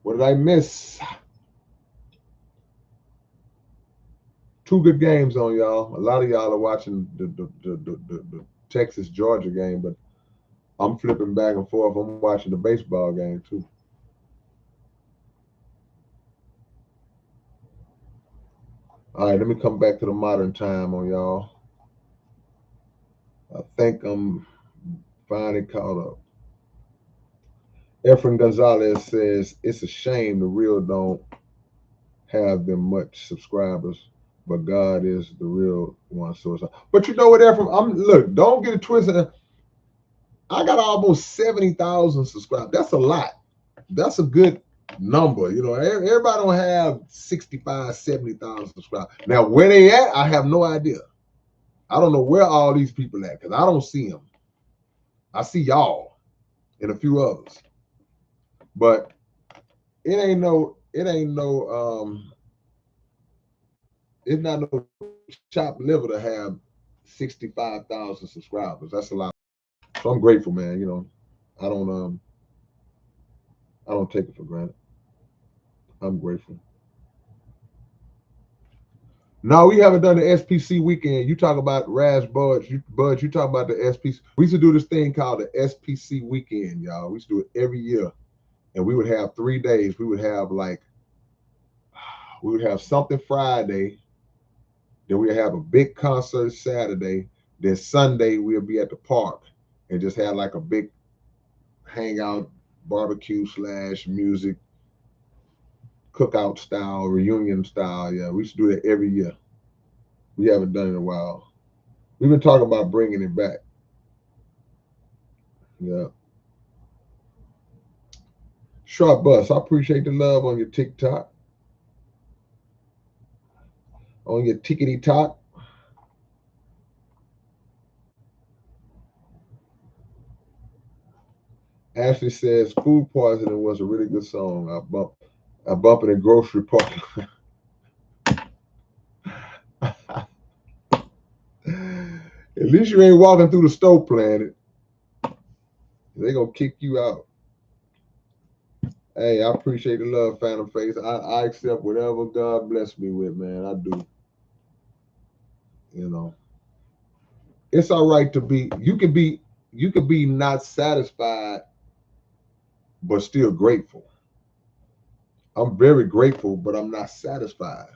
What did I miss? Two good games on y'all. A lot of y'all are watching the Texas Georgia game, but I'm flipping back and forth. I'm watching the baseball game too. All right, let me come back to the modern time on y'all. I think I'm finally caught up. Efren Gonzalez says it's a shame the real don't have them much subscribers, but God is the real one source. But you know what, Efren? Look, don't get it twisted. I got almost 70,000 subscribers. That's a lot. That's a good number. You know, everybody don't have 65, 70,000 subscribers. Now, where they at, I have no idea. I don't know where all these people at because I don't see them. I see y'all and a few others. But it ain't no, it's not no chopped liver to have 65,000 subscribers. That's a lot. So I'm grateful, man. You know, I don't take it for granted. I'm grateful. No, we haven't done the SPC weekend. You talk about Raz Buds. You talk about the SPC. We used to do this thing called the SPC weekend, y'all. We used to do it every year. And we would have 3 days. We would have like We would have something Friday, then we have a big concert Saturday, then Sunday we'll be at the park and just have like a big hangout, barbecue slash music, cookout style, reunion style. Yeah, we should do that every year. We haven't done it in a while. We've been talking about bringing it back. Yeah. Sharp Bus, I appreciate the love on your TikTok, on your tickety talk. Ashley says Food Poisoning was a really good song. I bump it in grocery park. At least you ain't walking through the stove playing it. They gonna kick you out. Hey, I appreciate the love, Phantom Face. I accept whatever God bless me with, man. I do. You know, it's all right to be. You can be not satisfied, but still grateful. I'm very grateful, but I'm not satisfied.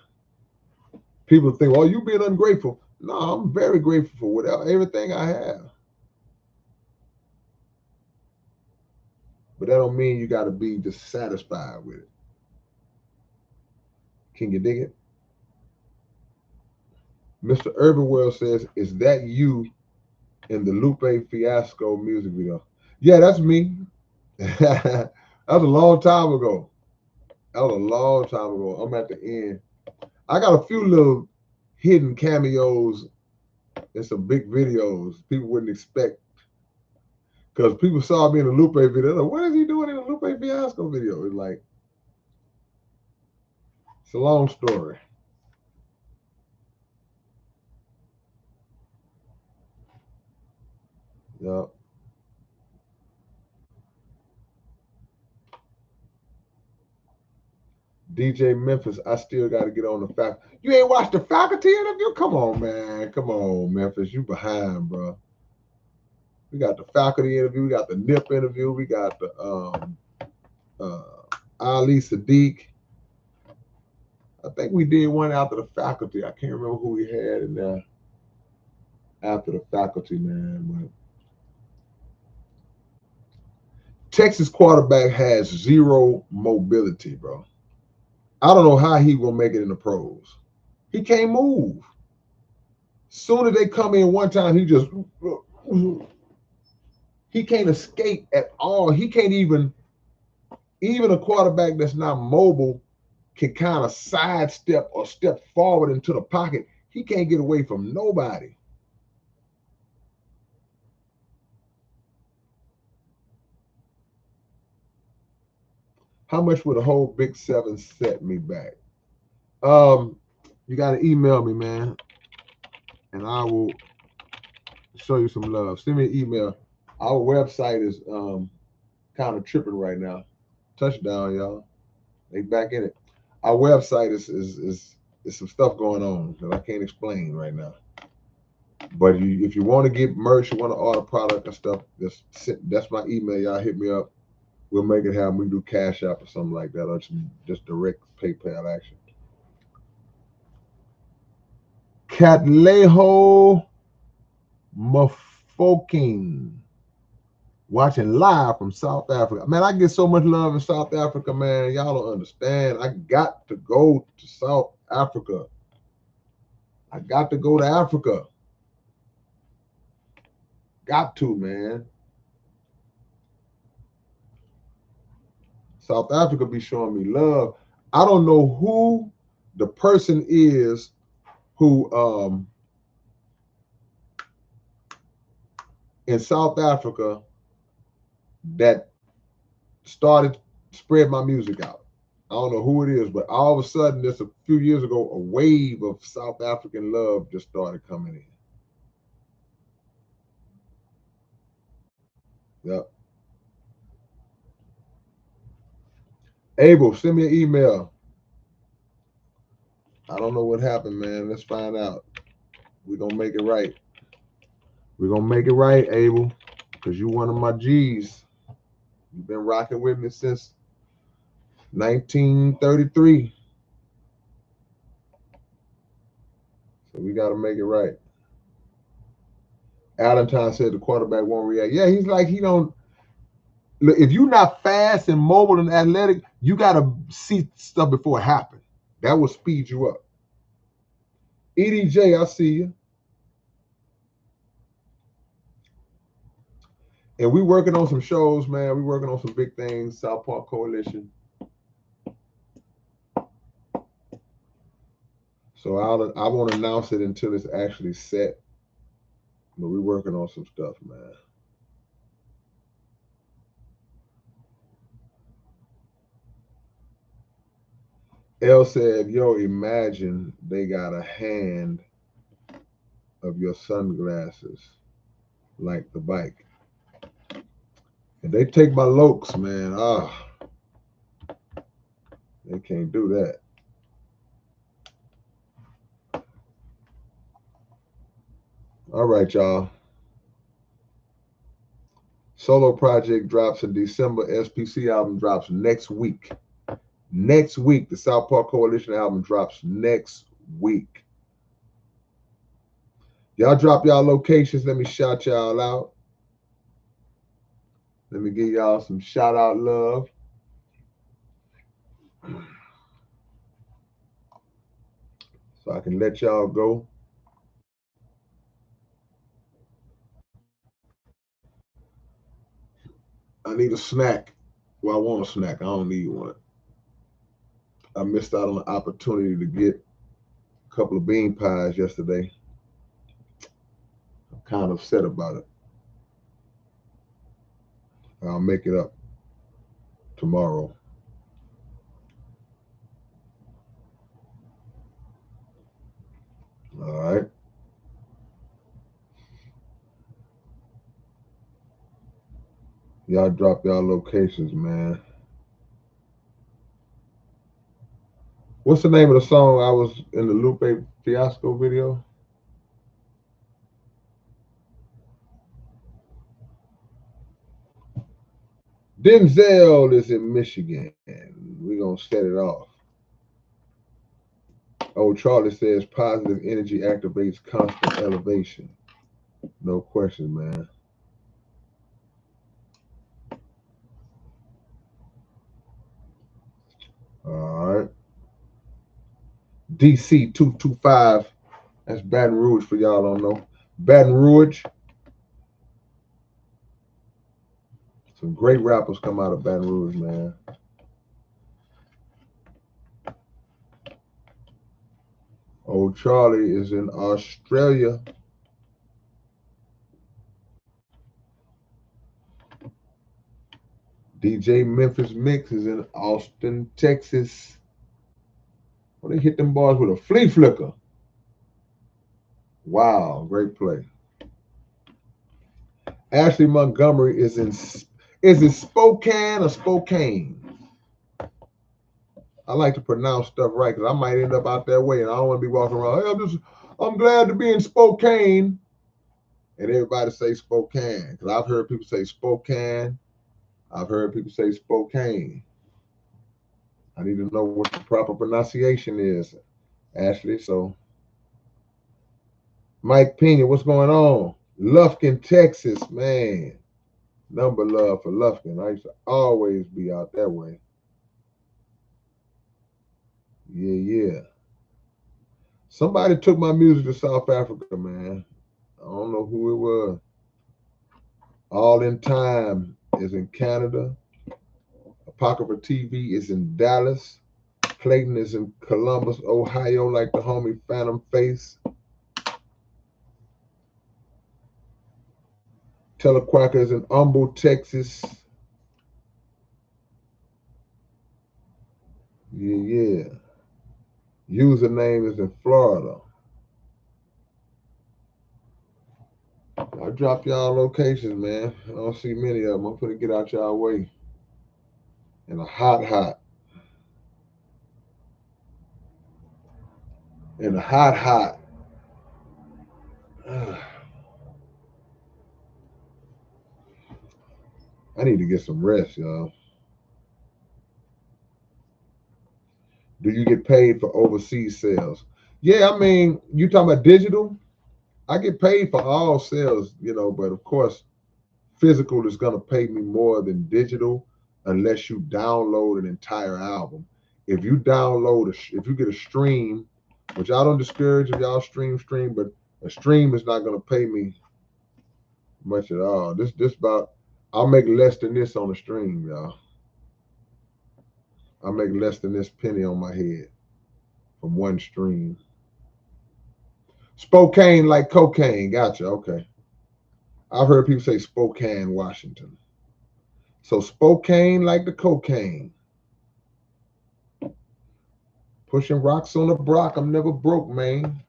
People think, "Oh, you being ungrateful." No, I'm very grateful for whatever everything I have. But that don't mean you got to be dissatisfied with it. Can you dig it? Mr. Urbanwell says, "Is that you in the Lupe Fiasco music video?" Yeah, that's me. That was a long time ago. That was a long time ago. I'm at the end. I got a few little hidden cameos in some big videos people wouldn't expect. Because people saw me in the Lupe video. Like, what is he doing in the Lupe Fiasco video? It's like, it's a long story. Yeah. DJ Memphis, I still got to get on the faculty. You ain't watched the faculty interview? Come on, man. Come on, Memphis. You behind, bro. We got the faculty interview. We got the NIP interview. We got the Ali Sadiq. I think we did one after the faculty. I can't remember who we had in there after the faculty, man. But Texas quarterback has zero mobility, bro. I don't know how he will make it in the pros. He can't move. Soon as they come in one time, he can't escape at all. He can't even a quarterback that's not mobile can kind of sidestep or step forward into the pocket. He can't get away from nobody. How much would a whole Big Seven set me back? You got to email me, man, and I will show you some love. Send me an email. Our website is kind of tripping right now. Touchdown, y'all. They back in it. Our website is some stuff going on that I can't explain right now. But if you want to get merch, you want to order product and stuff, that's my email. Y'all hit me up. We'll make it happen. We do Cash App or something like that, or just direct PayPal action. Catlejo Mafoking, watching live from South Africa. Man, I get so much love in South Africa, man. Y'all don't understand. I got to go to South Africa. I got to go to Africa. Got to, man. South Africa be showing me love. I don't know who the person is who in South Africa that started spread my music out. I don't know who it is, but all of a sudden, just a few years ago, a wave of South African love just started coming in. Yep. Abel, send me an email. I don't know what happened, man. Let's find out. We're going to make it right. We're going to make it right, Abel, because you're one of my G's. You've been rocking with me since 1933. So we got to make it right. Allentown said the quarterback won't react. Yeah, he's like, he don't. Look, if you're not fast and mobile and athletic, you got to see stuff before it happens. That will speed you up. EDJ, I see you. And we working on some shows, man. We working on some big things. South Park Coalition. So I won't announce it until it's actually set. But we're working on some stuff, man. L said, yo, imagine they got a hand of your sunglasses like the bike. And they take my lokes, man. They can't do that. All right, y'all. Solo project drops in December. SPC album drops next week. Next week, the South Park Coalition album drops next week. Y'all drop y'all locations. Let me shout y'all out. Let me give y'all some shout out love. So I can let y'all go. I need a snack. Well, I want a snack. I don't need one. I missed out on the opportunity to get a couple of bean pies yesterday. I'm kind of upset about it. I'll make it up tomorrow. All right. Y'all drop y'all locations, man. What's the name of the song I was in the Lupe Fiasco video? Denzel is in Michigan. We're going to set it off. Oh, Charlie says positive energy activates constant elevation. No question, man. All right. DC 225. That's Baton Rouge for y'all don't know. Baton Rouge. Some great rappers come out of Baton Rouge, man. Old Charlie is in Australia. DJ Memphis Mix is in Austin, Texas. Well, they hit them boys with a flea flicker. Wow, great play. Ashley Montgomery is it Spokane or Spokane? I like to pronounce stuff right because I might end up out that way and I don't want to be walking around. Hey, I'm glad to be in Spokane. And everybody say Spokane. Because I've heard people say Spokane. I've heard people say Spokane. I need to know what the proper pronunciation is, Ashley. So, Mike Pena, what's going on? Lufkin, Texas, man. Number love for Lufkin. I used to always be out that way. Yeah. Somebody took my music to South Africa, man. I don't know who it was. All in Time is in Canada. Apocrypha TV is in Dallas. Clayton is in Columbus, Ohio, like the homie Phantom Face. Telequacker is in Humble, Texas. Yeah. Username is in Florida. I dropped y'all locations, man. I don't see many of them. I'm gonna get out y'all way. In a hot. In a hot. I need to get some rest, y'all. Do you get paid for overseas sales? Yeah, I mean, you talking about digital? I get paid for all sales, you know, but of course, physical is gonna pay me more than digital unless you download an entire album. If you if you get a stream, which I don't discourage if y'all stream, but a stream is not gonna pay me much at all. This about I'll make less than this on a stream, y'all. I'll make less than this penny on my head from one stream. Spokane like cocaine. Gotcha. Okay. I've heard people say Spokane, Washington. So Spokane like the cocaine. Pushing rocks on the block. I'm never broke, man.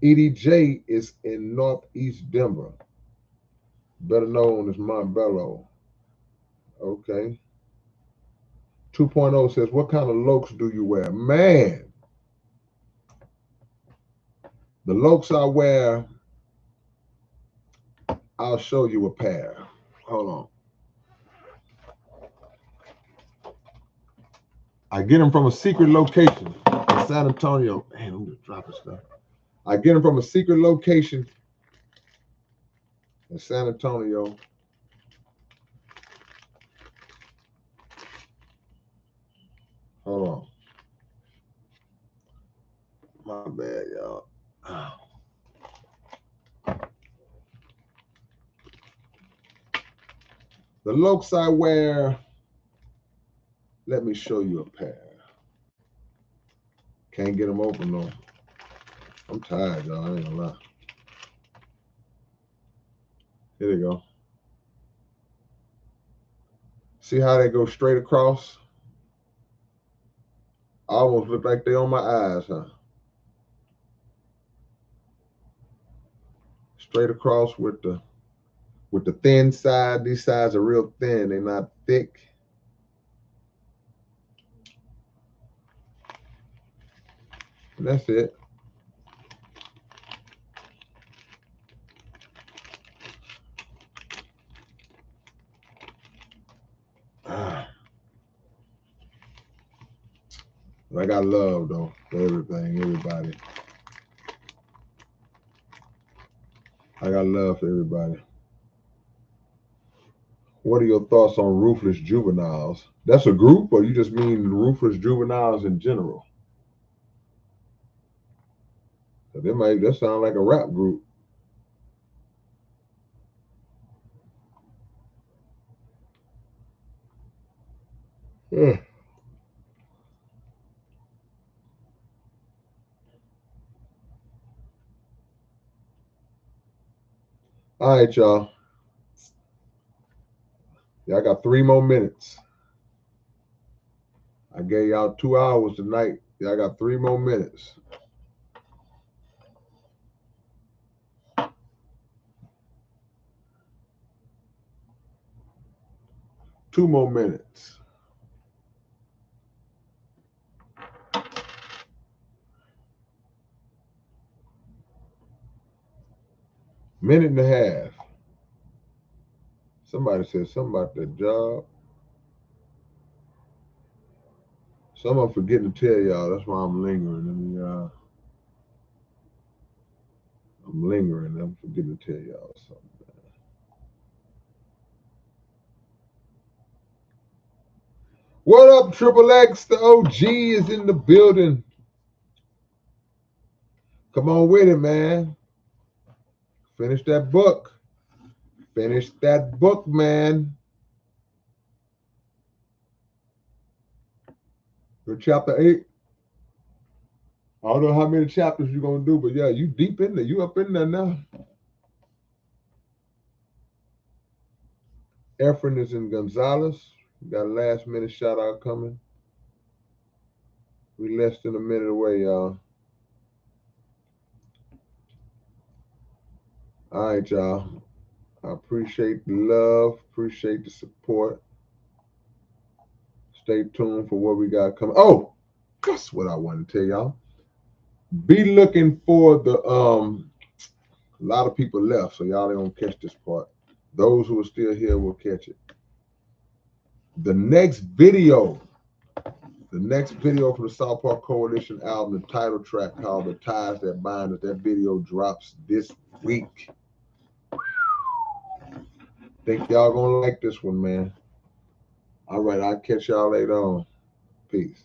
EDJ is in Northeast Denver, better known as Montbello. Okay. 2.0 says, what kind of lokes do you wear? Man, the lokes I wear, I'll show you a pair. Hold on. I get them from a secret location in San Antonio. Man, I'm just dropping stuff. I get them from a secret location in San Antonio. Hold on. My bad, y'all. The lokes I wear, let me show you a pair. Can't get them open though. I'm tired, y'all. I ain't gonna lie. Here they go. See how they go straight across? Almost look like they on my eyes, huh? Straight across with the thin side. These sides are real thin. They're not thick. And that's it. I got love though for everything, everybody. I got love for everybody. What are your thoughts on ruthless juveniles? That's a group, or you just mean ruthless juveniles in general? That sound like a rap group. Yeah. All right, y'all. Y'all got 3 more minutes. I gave y'all 2 hours tonight. Y'all got 3 more minutes. Two more minutes. Minute and a half. Somebody said something about that job. I'm forgetting to tell y'all. That's why I'm lingering. I'm lingering. I'm forgetting to tell y'all something. What up, Triple X? The OG is in the building. Come on with it, man. Finish that book. Finish that book, man. You're chapter 8. I don't know how many chapters you're gonna do, but yeah, you deep in there. You up in there now. Efren is in Gonzales. We got a last minute shout out coming. We less than a minute away, y'all. All right, y'all. I appreciate the love, appreciate the support. Stay tuned for what we got coming. Oh, that's what I want to tell y'all. Be looking for the a lot of people left, so y'all ain't gonna catch this part. Those who are still here will catch it. The next video The next video from the South Park Coalition album, the title track called The Ties That Bind Us, that video drops this week. Think y'all gonna like this one, man. All right, I'll catch y'all later on. Peace.